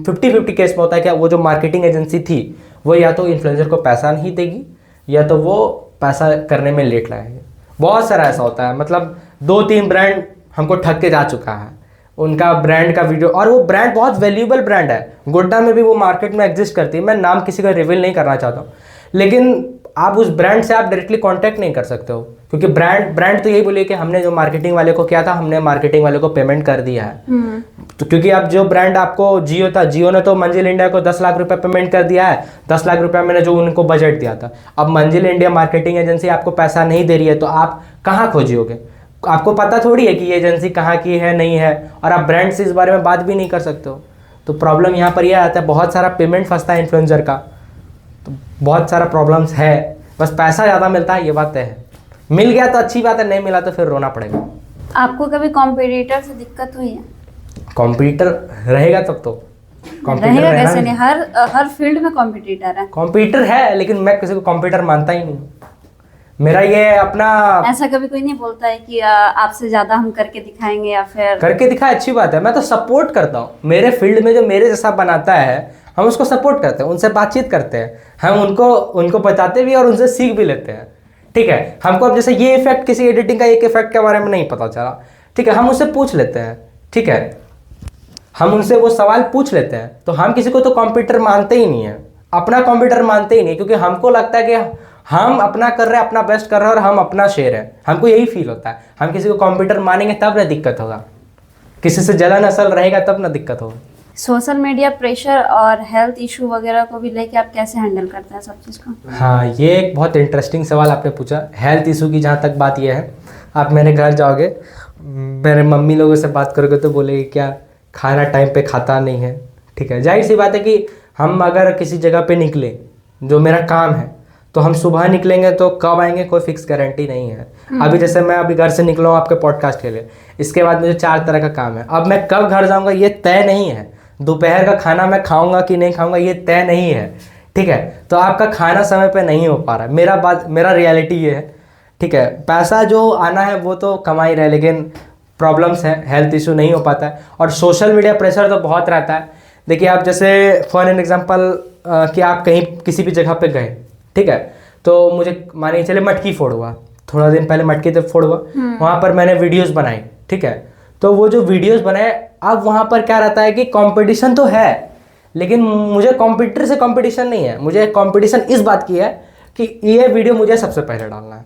50-50 केस में होता है कि वो जो मार्केटिंग एजेंसी थी वो या तो इन्फ्लुएंसर को पैसा नहीं देगी या तो वो पैसा करने में लेट लगाएंगे। बहुत सारा ऐसा होता है, मतलब 2-3 ब्रांड हमको ठग के जा चुका है उनका ब्रांड का वीडियो। और वो ब्रांड बहुत वैल्यूएबल ब्रांड है, गोड्डा में भी वो मार्केट में एग्जिस्ट करती है। मैं नाम किसी का रिवील नहीं करना चाहता हूँ, लेकिन आप उस ब्रांड से आप डायरेक्टली कांटेक्ट नहीं कर सकते हो, क्योंकि ब्रांड तो यही बोलिए कि हमने जो मार्केटिंग वाले को किया था, हमने मार्केटिंग वाले को पेमेंट कर दिया है। तो क्योंकि अब जो ब्रांड आपको जियो था, जियो ने तो मंजिल इंडिया को 10 लाख रुपए पेमेंट कर दिया है। 10 लाख रुपए मैंने जो उनको बजट दिया था। अब मंजिल इंडिया मार्केटिंग एजेंसी आपको पैसा नहीं दे रही है, तो आप कहाँ खोजियोगे? आपको पता थोड़ी है कि ये एजेंसी कहाँ की है, नहीं है, और आप ब्रांड से इस बारे में बात भी नहीं कर सकते हो। तो प्रॉब्लम यहाँ पर यह आता है, बहुत सारा पेमेंट फंसता है इन्फ्लुएंसर का, तो बहुत सारा प्रॉब्लम्स है। बस पैसा ज़्यादा मिलता है, ये बात है। मिल गया तो अच्छी बात है, नहीं मिला तो फिर रोना पड़ेगा। आपको कभी कॉम्पिटिटर से दिक्कत हुई है? कॉम्पिटिटर रहेगा तब तो, रहेगा कैसे नहीं, हर फील्ड में कॉम्पिटिटर है। कॉम्पिटिटर है, लेकिन मैं किसी को कॉम्पिटिटर मानता ही नहीं। मेरा ये अपना, ऐसा कभी कोई नहीं बोलता है कि आपसे ज्यादा हम करके दिखाएंगे या फिर करके दिखाए, अच्छी बात है। मैं तो सपोर्ट करता हूँ, मेरे फील्ड में जो मेरे जैसा बनाता है हम उसको सपोर्ट करते हैं, उनसे बातचीत करते हैं, हम उनको बताते भी और उनसे सीख भी लेते हैं। ठीक है, हमको अब जैसे ये इफेक्ट, किसी एडिटिंग का एक इफेक्ट के बारे में नहीं पता चला, ठीक है, हम उससे पूछ लेते हैं। ठीक है, हम उनसे वो सवाल पूछ लेते हैं। तो हम किसी को तो कॉम्पिटिटर मानते ही नहीं है, अपना कॉम्पिटिटर मानते ही नहीं, क्योंकि हमको लगता है कि हम अपना कर रहे हैं, अपना बेस्ट कर रहे हैं और हम अपना शेयर है। हमको यही फील होता है। हम किसी को कॉम्पिटिटर मानेंगे तब ना दिक्कत होगा, किसी से जलन असल रहेगा तब ना दिक्कत होगा। सोशल मीडिया प्रेशर और हेल्थ इशू वगैरह को भी लेके आप कैसे हैंडल करते हैं सब चीज़ को? हाँ, ये एक बहुत इंटरेस्टिंग सवाल आपने पूछा। हेल्थ इशू की जहाँ तक बात यह है, आप मेरे घर जाओगे, मेरे मम्मी लोगों से बात करोगे तो बोलेगी क्या खाना टाइम पे खाता नहीं है। ठीक है, जाहिर सी बात है कि हम अगर किसी जगह पे निकले, जो मेरा काम है, तो हम सुबह निकलेंगे तो कब आएंगे कोई फिक्स गारंटी नहीं है। अभी जैसे मैं अभी घर से निकला हूँ आपके पॉडकास्ट के लिए, इसके बाद मुझे 4 तरह का काम है। अब मैं कब घर जाऊँगा ये तय नहीं है, दोपहर का खाना मैं खाऊंगा कि नहीं खाऊंगा ये तय नहीं है। ठीक है, तो आपका खाना समय पे नहीं हो पा रहा है, मेरा रियलिटी ये है। ठीक है, पैसा जो आना है वो तो कमा ही रहे, लेकिन प्रॉब्लम्स हैं, हेल्थ इशू नहीं हो पाता है। और सोशल मीडिया प्रेशर तो बहुत रहता है। देखिए, आप जैसे फॉर एन एग्जांपल कि आप कहीं किसी भी जगह पे गए, ठीक है, तो मुझे मानिए चले मटकी फोड़ हुआ, थोड़ा दिन पहले मटकी तो फोड़ हुआ, वहाँ पर मैंने वीडियोज़ बनाई। ठीक है, तो वो जो वीडियोज़ बनाए, अब वहाँ पर क्या रहता है कि कंपटीशन तो है, लेकिन मुझे कॉम्पिटिटर से कंपटीशन नहीं है। मुझे कंपटीशन इस बात की है कि ये वीडियो मुझे सबसे पहले डालना है।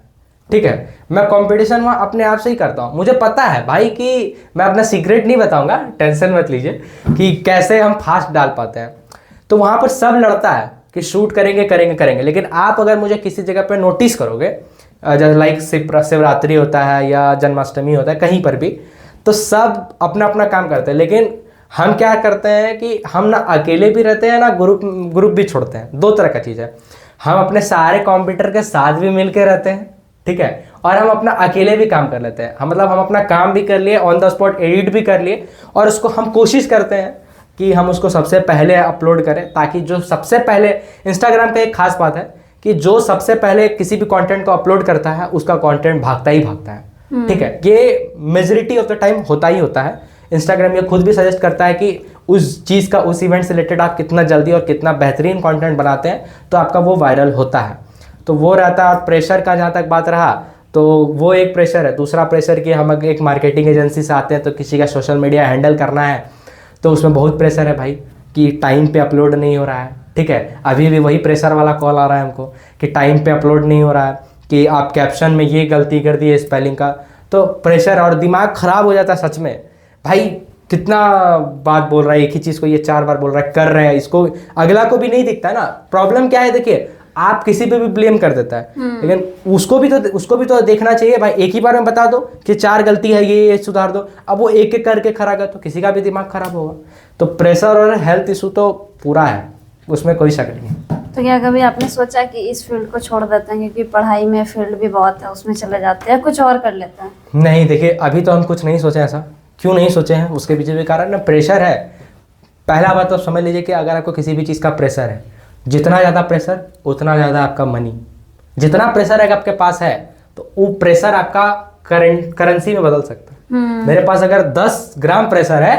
ठीक है, मैं कंपटीशन वहाँ अपने आप से ही करता हूँ। मुझे पता है भाई कि मैं अपना सीक्रेट नहीं बताऊंगा, टेंशन मत लीजिए, कि कैसे हम फास्ट डाल पाते हैं। तो वहाँ पर सब लड़ता है कि शूट करेंगे करेंगे करेंगे, लेकिन आप अगर मुझे किसी जगह पर नोटिस करोगे, जैसे लाइक शिवरात्रि होता है या जन्माष्टमी होता है, कहीं पर भी, तो सब अपना अपना काम करते हैं, लेकिन हम क्या करते हैं कि हम ना अकेले भी रहते हैं ना ग्रुप भी छोड़ते हैं। दो तरह का चीज़ है, हम अपने सारे कॉम्पिटिटर के साथ भी मिल के रहते हैं, ठीक है, और हम अपना अकेले भी काम कर लेते हैं। हम मतलब हम अपना काम भी कर लिए, ऑन द स्पॉट एडिट भी कर लिए, और उसको हम कोशिश करते हैं कि हम उसको सबसे पहले अपलोड करें, ताकि जो सबसे पहले, इंस्टाग्राम का एक खास बात है कि जो सबसे पहले किसी भी कंटेंट को अपलोड करता है उसका कंटेंट भागता ही भागता है, ठीक है। ये मेजॉरिटी ऑफ द टाइम होता ही होता है। इंस्टाग्राम ये खुद भी सजेस्ट करता है कि उस चीज़ का, उस इवेंट से रिलेटेड आप कितना जल्दी और कितना बेहतरीन कंटेंट बनाते हैं तो आपका वो वायरल होता है। तो वो रहता है। और प्रेशर का जहाँ तक बात रहा, तो वो एक प्रेशर है। दूसरा प्रेशर कि हम एक मार्केटिंग एजेंसी से आते हैं, तो किसी का सोशल मीडिया हैंडल करना है, तो उसमें बहुत प्रेशर है भाई कि टाइम पे अपलोड नहीं हो रहा है, ठीक है। अभी भी वही प्रेशर वाला कॉल आ रहा है हमको कि टाइम पे अपलोड नहीं हो रहा है, कि आप कैप्शन में ये गलती कर दी है स्पेलिंग का। तो प्रेशर और दिमाग ख़राब हो जाता है सच में। भाई कितना बात बोल रहा है, एक ही चीज़ को ये 4 बार बोल रहा है, कर रहे हैं, इसको अगला को भी नहीं दिखता है ना। प्रॉब्लम क्या है, देखिए आप किसी पे भी ब्लेम कर देता है, लेकिन उसको भी तो देखना चाहिए भाई। एक ही बार में बता दो कि 4 गलती है, ये सुधार दो। अब वो एक एक करके खड़ा कर तो किसी का भी दिमाग खराब होगा। तो प्रेशर और हेल्थ इशू तो पूरा है, उसमें कोई शक नहीं है। तो क्या कभी आपने सोचा कि इस फील्ड को छोड़ देते हैं, क्योंकि पढ़ाई में फील्ड भी बहुत है, उसमें चले जाते हैं, कुछ और कर लेते हैं? नहीं, देखिए अभी तो हम कुछ नहीं सोचे ऐसा। क्यों नहीं सोचे हैं, उसके पीछे भी कारण ना प्रेशर है। पहला बात तो समझ लीजिए कि अगर आपको किसी भी चीज़ का प्रेशर है, जितना ज़्यादा प्रेशर उतना ज़्यादा आपका मनी। जितना प्रेशर है आपके पास है, तो वो प्रेशर आपका करेंसी में बदल सकता है। मेरे पास अगर 10 ग्राम प्रेशर है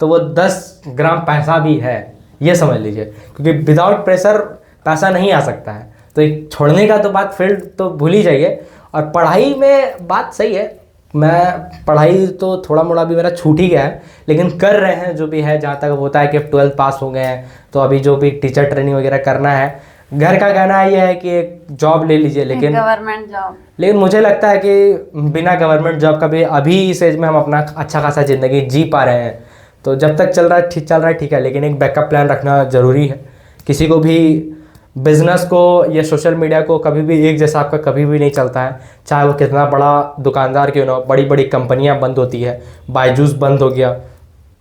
तो वो 10 ग्राम पैसा भी है, ये समझ लीजिए। क्योंकि विदाउट प्रेशर पैसा नहीं आ सकता है। तो एक छोड़ने का तो बात, फील्ड तो भूल ही जाइए। और पढ़ाई में बात सही है, मैं पढ़ाई तो थोड़ा मोड़ा भी मेरा छूट ही गया है, लेकिन कर रहे हैं जो भी है। जहाँ तक होता है कि 12th पास हो गए हैं, तो अभी जो भी टीचर ट्रेनिंग वगैरह करना है, घर का कहना ये है कि एक जॉब ले लीजिए, लेकिन गवर्नमेंट जॉब। लेकिन मुझे लगता है कि बिना गवर्नमेंट जॉब का भी अभी इस एज में हम अपना अच्छा खासा ज़िंदगी जी पा रहे हैं। तो जब तक चल रहा है ठीक है, लेकिन एक बैकअप प्लान रखना ज़रूरी है। किसी को भी बिजनेस को या सोशल मीडिया को कभी भी एक जैसा आपका कभी भी नहीं चलता है, चाहे वो कितना बड़ा दुकानदार क्यों ना हो। बड़ी बड़ी कंपनियां बंद होती है, बायजूस बंद हो गया।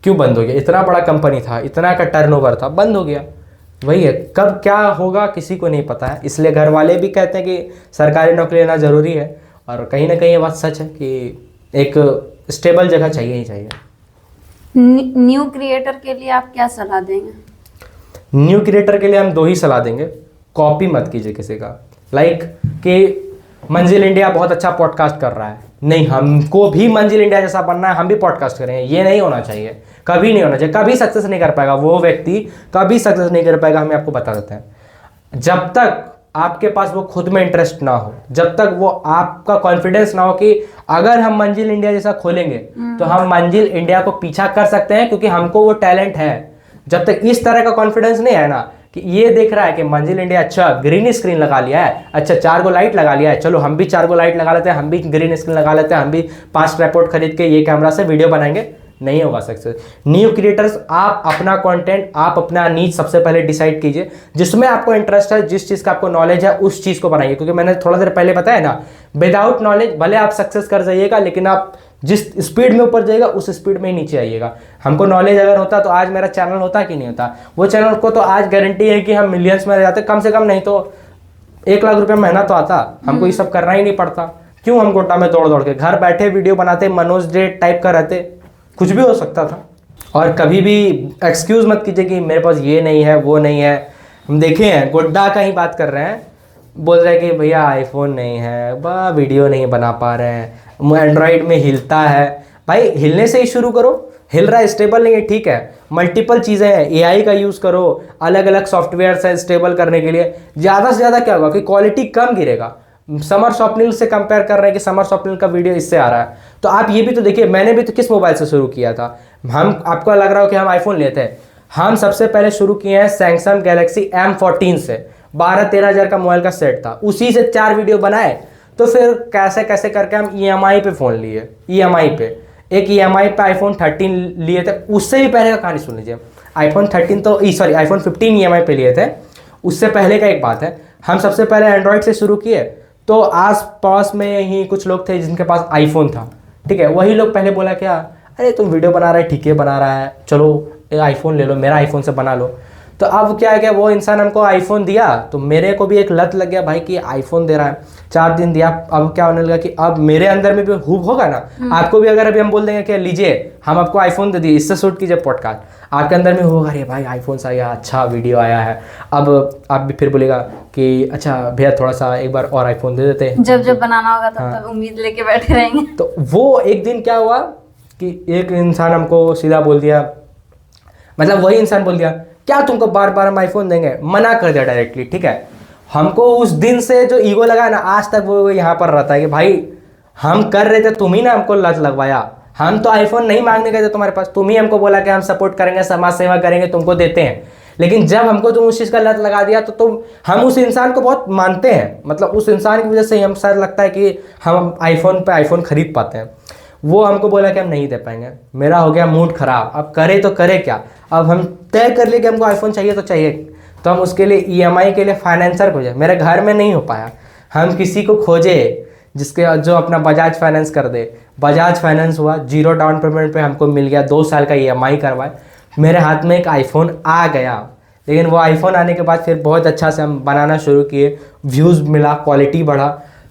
क्यों बंद हो गया? इतना बड़ा कंपनी था, इतना का टर्नओवर था, बंद हो गया। वही है, कब क्या होगा किसी को नहीं पता है। इसलिए घर वाले भी कहते हैं कि सरकारी नौकरी लेना ज़रूरी है। और कहीं ना कहीं ये बात सच है कि एक स्टेबल जगह चाहिए ही चाहिए। न्यू क्रिएटर के लिए आप क्या सलाह देंगे? न्यू क्रिएटर के लिए हम 2 ही सलाह देंगे। कॉपी मत कीजिए किसी का। लाइक कि मंजिल इंडिया बहुत अच्छा पॉडकास्ट कर रहा है, नहीं हमको भी मंजिल इंडिया जैसा बनना है, हम भी पॉडकास्ट करेंगे, ये नहीं होना चाहिए। कभी नहीं होना चाहिए। कभी सक्सेस नहीं कर पाएगा वो व्यक्ति, कभी सक्सेस नहीं कर पाएगा, हम आपको बता देते हैं। जब तक आपके पास वो खुद में इंटरेस्ट ना हो, जब तक वो आपका कॉन्फिडेंस ना हो कि अगर हम मंजिल इंडिया जैसा खोलेंगे तो हम मंजिल इंडिया को पीछा कर सकते हैं, क्योंकि हमको वो टैलेंट है। जब तक इस तरह का कॉन्फिडेंस नहीं है ना, कि ये देख रहा है कि मंजिल इंडिया अच्छा ग्रीन स्क्रीन लगा लिया है, अच्छा 4 गो लाइट लगा लिया है, चलो हम भी 4 गो लाइट लगा लेते हैं, हम भी ग्रीन स्क्रीन लगा लेते हैं, हम भी 5 ट्राइपॉड खरीद के ये कैमरा से वीडियो बनाएंगे, नहीं होगा सक्सेस। न्यू क्रिएटर्स, आप अपना कंटेंट, आप अपना नीच सबसे पहले डिसाइड कीजिए। जिसमें आपको इंटरेस्ट है, जिस चीज़ का आपको नॉलेज है, उस चीज़ को बनाइए। क्योंकि मैंने थोड़ा देर पहले बताया ना, विदाउट नॉलेज भले आप सक्सेस कर जाइएगा, लेकिन आप जिस स्पीड में ऊपर जाइएगा उस स्पीड में ही नीचे आइएगा। हमको नॉलेज अगर होता तो आज मेरा चैनल होता कि नहीं होता। वो चैनल को तो आज गारंटी है कि हम मिलियंस में जाते, कम से कम नहीं तो 1 लाख रुपये महीना तो आता। हमको ये सब करना ही नहीं पड़ता। क्यों हम गोटा में दौड़ दौड़ के घर बैठे वीडियो बनाते, मनोज डे टाइप का रहते, कुछ भी हो सकता था। और कभी भी एक्सक्यूज़ मत कीजिए कि मेरे पास ये नहीं है, वो नहीं है। हम देखे हैं, गोड्डा का ही बात कर रहे हैं, बोल रहे हैं कि भैया आईफोन नहीं है, वीडियो नहीं बना पा रहे हैं, एंड्रॉइड में हिलता है। भाई हिलने से ही शुरू करो। हिल रहा है, स्टेबल नहीं है, ठीक है, मल्टीपल चीज़ें हैं, एआई का यूज़ करो, अलग अलग सॉफ्टवेयर है स्टेबल करने के लिए। ज़्यादा से ज़्यादा क्या होगा कि क्वालिटी कम गिरेगा। समर स्वप्निल से कंपेयर कर रहे हैं कि समर स्वप्निल का वीडियो इससे आ रहा है, तो आप ये भी तो देखिए, मैंने भी तो किस मोबाइल से शुरू किया था। हम, आपको लग रहा हो कि हम आईफोन लेते हैं, हम सबसे पहले शुरू किए हैं सैमसंग गैलेक्सी M14 से। 12-13 हज़ार का मोबाइल का सेट था, उसी से 4 वीडियो बनाए तो फिर कैसे कैसे करके हम EMI पे फ़ोन लिए, EMI पे एक EMI पे आईफोन 13 लिए थे। उससे भी पहले का कहानी सुन लीजिए। आईफोन 13 तो सॉरी आईफोन 15 EMI पे लिए थे। उससे पहले का एक बात है, हम सबसे पहले एंड्रॉयड से शुरू किए, तो आस पास में ही कुछ लोग थे जिनके पास आईफोन था, ठीक है। वही लोग पहले बोला क्या, अरे तुम वीडियो बना रहे, ठीक है बना रहा है, चलो आईफोन ले लो, मेरा आईफोन से बना लो। तो अब क्या है कि वो इंसान हमको आईफोन दिया, तो मेरे को भी एक लत लग गया भाई कि आईफोन दे रहा है। 4 दिन दिया, अब क्या होने लगा कि अब मेरे अंदर में भी हुब होगा ना, आपको भी अगर अभी हम बोल देंगे कि लीजिए हम आपको आईफोन दे दिए, इससे शूट कीजिए पॉडकास्ट, आपके अंदर में होगा अरे भाई आईफोन से आया, अच्छा वीडियो आया है। अब आप भी फिर बोलेगा कि अच्छा भैया थोड़ा सा एक बार और आईफोन दे देते हैं। जब जब बनाना होगा तब तक उम्मीद लेके बैठे रहेंगे। तो वो एक दिन क्या हुआ कि एक इंसान हमको सीधा बोल दिया, मतलब वही इंसान बोल दिया क्या तुमको बार बार हम आईफोन देंगे, मना कर दिया डायरेक्टली, ठीक है। हमको उस दिन से जो ईगो लगा ना, आज तक वो यहाँ पर रहता है कि भाई हम कर रहे थे, तुम ही ना हमको लत लगवाया, हम तो आईफोन नहीं मांगने गए थे तुम्हारे पास, तुम ही हमको बोला कि हम सपोर्ट करेंगे, समाज सेवा करेंगे, तुमको देते हैं। लेकिन जब हमको तुम उस चीज़ का लत लगा दिया तो हम उस इंसान को बहुत मानते हैं, मतलब उस इंसान की वजह से हम शायद लगता है कि हम आईफोन पे आईफोन खरीद पाते हैं। वो हमको बोला कि हम नहीं दे पाएंगे, मेरा हो गया मूड खराब, अब करे तो करे क्या। अब हम तय कर लिए कि हमको आईफोन चाहिए तो चाहिए, तो हम उसके लिए EMI के लिए फाइनेंसर खोजे। मेरे घर में नहीं हो पाया, हम किसी को खोजे जिसके जो अपना बजाज फाइनेंस कर दे। बजाज फाइनेंस हुआ, 0 डाउन पेमेंट पे हमको मिल गया, 2 साल का EMI करवाए, मेरे हाथ में एक आईफोन आ गया। लेकिन वो आईफोन आने के बाद फिर बहुत अच्छा से हम बनाना शुरू किए, व्यूज़ मिला, क्वालिटी बढ़ा।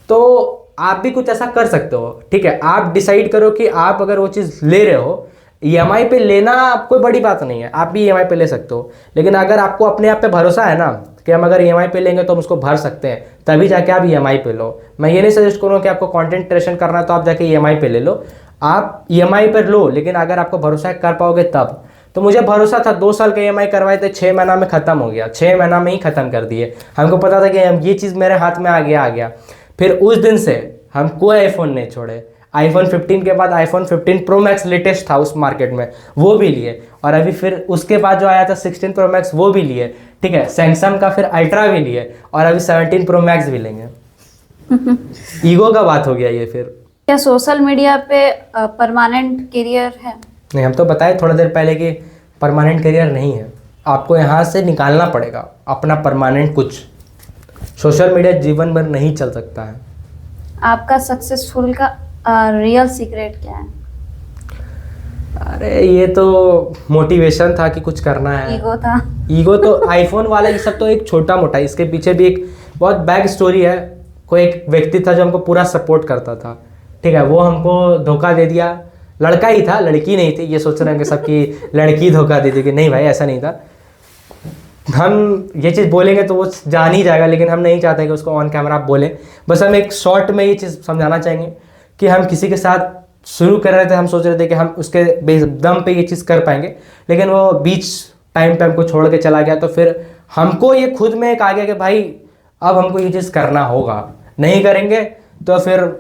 तो आप भी कुछ ऐसा कर सकते हो, ठीक है। आप डिसाइड करो कि आप अगर वो चीज़ ले रहे हो, EMI पे लेना कोई बड़ी बात नहीं है, आप भी EMI पे ले सकते हो। लेकिन अगर आपको अपने आप पे भरोसा है ना कि हम अगर EMI पे लेंगे तो हम उसको भर सकते हैं, तभी जाके आप EMI पे लो। मैं ये नहीं सजेस्ट करूँ कि आपको कंटेंट क्रिएशन करना है तो आप जाके EMI पे ले लो, आप EMI पर लो, लेकिन अगर आपको भरोसा कर पाओगे तब। तो मुझे भरोसा था, 2 साल का EMI करवाए थे, 6 महीना में ख़त्म हो गया, 6 महीना में ही ख़त्म कर दिए। हमको पता था कि ये चीज़ मेरे हाथ में आ गया। फिर उस दिन से हम कोई आईफोन नहीं छोड़े। आईफोन 15 के बाद आईफोन 15 प्रो मैक्स लेटेस्ट था उस मार्केट में, वो भी लिए। और अभी फिर उसके बाद जो आया था 16 प्रो मैक्स, वो भी लिए, ठीक है। सैमसंग का फिर अल्ट्रा भी लिए, और अभी 17 प्रो मैक्स भी लेंगे। ईगो का बात हो गया ये। फिर क्या सोशल मीडिया पे परमानेंट करियर है? नहीं, हम तो बताए थोड़ी देर पहले कि परमानेंट करियर नहीं है, आपको यहाँ से निकालना पड़ेगा अपना परमानेंट कुछ। सोशल मीडिया जीवन भर नहीं चल सकता है। आपका सक्सेसफुल का रियल सीक्रेट क्या है? अरे ये तो मोटिवेशन था कि कुछ करना है, ईगो था। ईगो तो आईफोन वाला ये सब तो एक छोटा मोटा, इसके पीछे भी एक बहुत बैक स्टोरी है। कोई एक व्यक्ति था जो हमको पूरा सपोर्ट करता था, ठीक है, वो हमको धोखा दे दिया। लड़का ही था, लड़की नहीं थी। ये सोच रहे हैं कि सबकी लड़की धोखा दे दी, कि नहीं भाई ऐसा नहीं था। हम ये चीज़ बोलेंगे तो वो जान ही जाएगा, लेकिन हम नहीं चाहते कि उसको ऑन कैमरा आप बोलें। बस हम एक शॉर्ट में ये चीज़ समझाना चाहेंगे कि हम किसी के साथ शुरू कर रहे थे, हम सोच रहे थे कि हम उसके दम पे ये चीज़ कर पाएंगे, लेकिन वो बीच टाइम पे हमको छोड़ के चला गया। तो फिर हमको ये खुद में एक आ गया कि भाई अब हमको ये चीज़ करना होगा, नहीं करेंगे तो फिर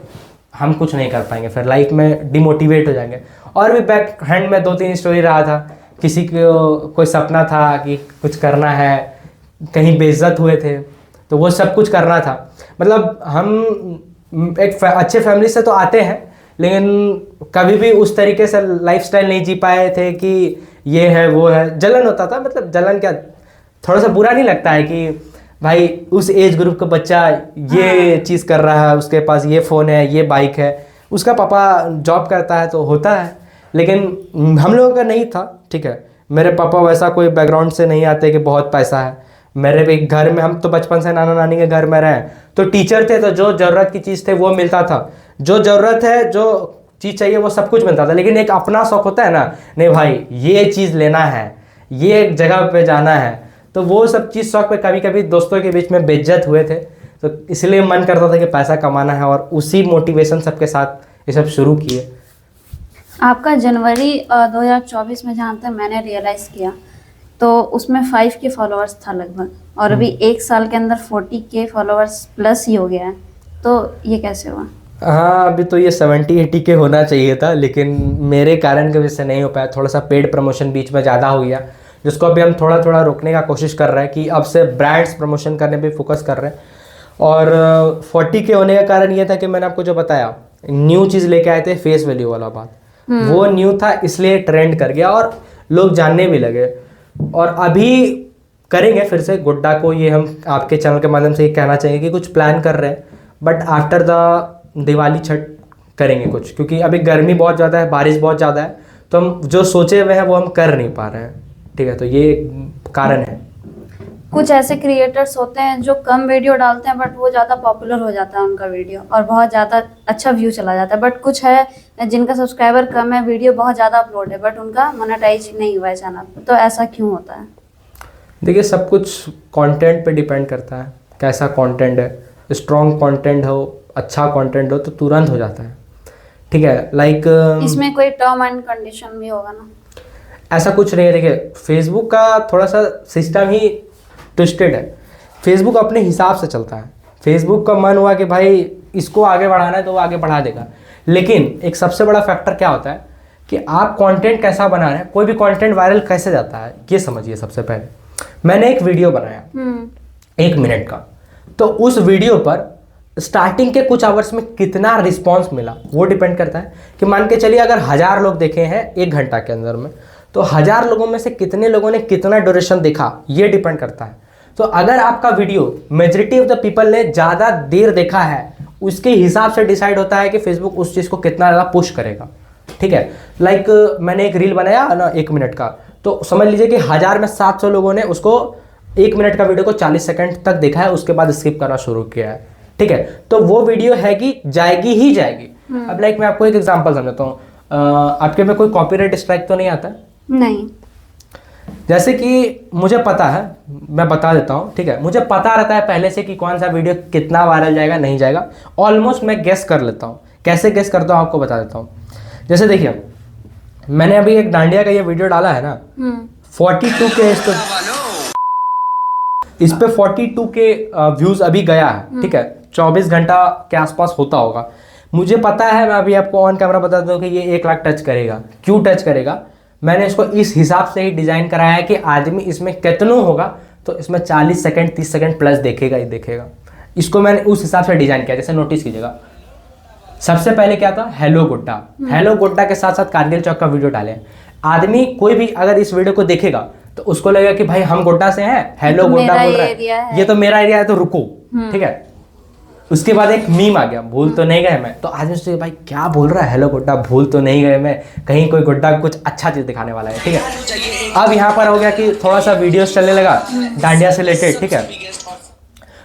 हम कुछ नहीं कर पाएंगे, फिर लाइफ में डिमोटिवेट हो जाएंगे। और भी बैक हैंड में 2-3 स्टोरी रहा था। किसी को कोई सपना था कि कुछ करना है, कहीं बेइज्जत हुए थे, तो वो सब कुछ करना था। मतलब हम एक अच्छे फैमिली से तो आते हैं, लेकिन कभी भी उस तरीके से लाइफस्टाइल नहीं जी पाए थे कि ये है वो है। जलन होता था, मतलब जलन क्या, थोड़ा सा बुरा नहीं लगता है कि भाई उस एज ग्रुप का बच्चा ये चीज़ कर रहा है, उसके पास ये फ़ोन है, ये बाइक है, उसका पापा जॉब करता है, तो होता है। लेकिन हम लोगों का नहीं था, ठीक है। मेरे पापा वैसा कोई बैकग्राउंड से नहीं आते कि बहुत पैसा है। मेरे भी घर में, हम तो बचपन से नाना नानी के घर में रहे, तो टीचर थे, तो जो ज़रूरत की चीज़ थे वो मिलता था। जो ज़रूरत है, जो चीज़ चाहिए वो सब कुछ मिलता था। लेकिन एक अपना शौक होता है ना, नहीं भाई ये चीज़ लेना है, ये एक जगह पे जाना है, तो वो सब चीज़ शौक पे कभी कभी दोस्तों के बीच में बेइज्जत हुए थे। तो इसलिए मन करता था कि पैसा कमाना है, और उसी मोटिवेशन सबके साथ ये सब शुरू किए। आपका जनवरी 2024 में जहाँ तक मैंने रियलाइज़ किया, तो उसमें 5K फॉलोअर्स था लगभग, और अभी 1 साल के अंदर 40K फॉलोअर्स प्लस ही हो गया है। तो ये कैसे हुआ? हाँ, अभी तो ये 70-80K होना चाहिए था, लेकिन मेरे कारण की वजह से नहीं हो पाया। थोड़ा सा पेड प्रमोशन बीच में ज़्यादा हो गया, जिसको अभी हम थोड़ा थोड़ा रोकने का कोशिश कर रहे हैं कि अब से ब्रांड्स प्रमोशन करने पे फोकस कर रहे हैं। और 40K होने का कारण ये था कि मैंने आपको जो बताया, न्यू चीज़ लेके आए थे, फेस वैल्यू वाला बात। वो न्यू था इसलिए ट्रेंड कर गया और लोग जानने भी लगे। और अभी करेंगे फिर से गुड्डा को, ये हम आपके चैनल के माध्यम से ये कहना चाहिए कि कुछ प्लान कर रहे हैं, but after the Diwali Chhath करेंगे कुछ, क्योंकि अभी गर्मी बहुत ज़्यादा है, बारिश बहुत ज़्यादा है, तो हम जो सोचे हुए हैं वो हम कर नहीं पा रहे हैं। ठीक है, तो ये कारण है। कुछ ऐसे क्रिएटर्स होते हैं जो कम वीडियो डालते हैं बट वो ज़्यादा पॉपुलर हो जाता है उनका वीडियो और बहुत ज़्यादा अच्छा व्यू चला जाता है, बट कुछ है जिनका सब्सक्राइबर कम है, वीडियो बहुत ज़्यादा अपलोड है बट उनका मोनेटाइज नहीं हुआ है चैनल, तो ऐसा क्यों होता है? देखिए, सब कुछ कंटेंट पे डिपेंड करता है, कैसा कंटेंट है। स्ट्रॉन्ग कंटेंट हो, अच्छा कंटेंट हो तो तुरंत हो जाता है। ठीक है, लाइक इसमें कोई टर्म एंड कंडीशन भी होगा ना? ऐसा कुछ नहीं है। देखिए, फेसबुक का थोड़ा सा सिस्टम ही ट्विस्टेड है। फेसबुक अपने हिसाब से चलता है। फेसबुक का मन हुआ कि भाई इसको आगे बढ़ाना है तो वो आगे बढ़ा देगा, लेकिन एक सबसे बड़ा फैक्टर क्या होता है कि आप कंटेंट कैसा बना रहे हैं। कोई भी कंटेंट वायरल कैसे जाता है ये समझिए। सबसे पहले मैंने एक वीडियो बनाया 1 मिनट का, तो उस वीडियो पर स्टार्टिंग के कुछ आवर्स में कितना रिस्पॉन्स मिला वो डिपेंड करता है। कि मान के चलिए अगर 1000 लोग देखे हैं 1 घंटा के अंदर में, तो 1000 लोगों में से कितने लोगों ने कितना ड्यूरेशन देखा ये डिपेंड करता है। तो अगर आपका video majority of the people ने ज़्यादा देर देखा है, उसके हिसाब से डिसाइड होता है कि फेसबुक उस चीज़ को कितना ज़्यादा पुश करेगा। ठीक है, लाइक मैंने एक रील बनाया ना 1 मिनट का, तो समझ लीजिए कि 1000 में 700 लोगों ने उसको 1 मिनट का वीडियो को 40 सेकंड तक देखा है, उसके बाद स्किप करना शुरू किया है। ठीक है, तो वो वीडियो है कि जाएगी ही जाएगी। अब लाइक मैं आपको एक एग्जांपल समझाता हूँ। आपके में कोई कॉपीराइट स्ट्राइक तो नहीं आता? नहीं। जैसे कि मुझे पता है, मैं बता देता हूँ। ठीक है, मुझे पता रहता है पहले से कि कौन सा वीडियो कितना वायरल जाएगा नहीं जाएगा। ऑलमोस्ट मैं गेस कर लेता हूँ। कैसे गेस करता हूँ आपको बता देता हूँ। जैसे देखिए, मैंने अभी एक डांडिया का ये वीडियो डाला है ना, 42K इस पे 42K व्यूज अभी गया है। ठीक है, 24 घंटा के आसपास होता होगा। मुझे पता है, मैं अभी आपको ऑन कैमरा बता दूं कि ये 1 लाख टच करेगा। क्यों टच करेगा? मैंने इसको इस हिसाब से ही डिजाइन कराया है कि आदमी इसमें कितना होगा तो इसमें 40 सेकंड 30 सेकंड प्लस देखेगा ही देखेगा। इसको मैंने उस हिसाब से डिजाइन किया। जैसे नोटिस कीजिएगा, सबसे पहले क्या था, हेलो गुड्डा। हेलो गुड्डा के साथ साथ कारगिल चौक का वीडियो डाले। आदमी कोई भी अगर इस वीडियो को देखेगा तो उसको लगेगा कि भाई हम गोड्डा से हैं, हेलो गोड्डा बोल रहा है, ये तो मेरा एरिया है तो रुको। ठीक है, उसके बाद एक मीम आ गया, भूल तो नहीं गए मैं। तो आदमी सोचे भाई क्या बोल रहा है, हेलो गुड्डा, भूल तो नहीं गए मैं, कहीं कोई गुड्डा कुछ अच्छा चीज दिखाने वाला है। ठीक है, अब यहाँ पर हो गया कि थोड़ा सा वीडियोस चलने लगा डांडिया से रिलेटेड। ठीक है,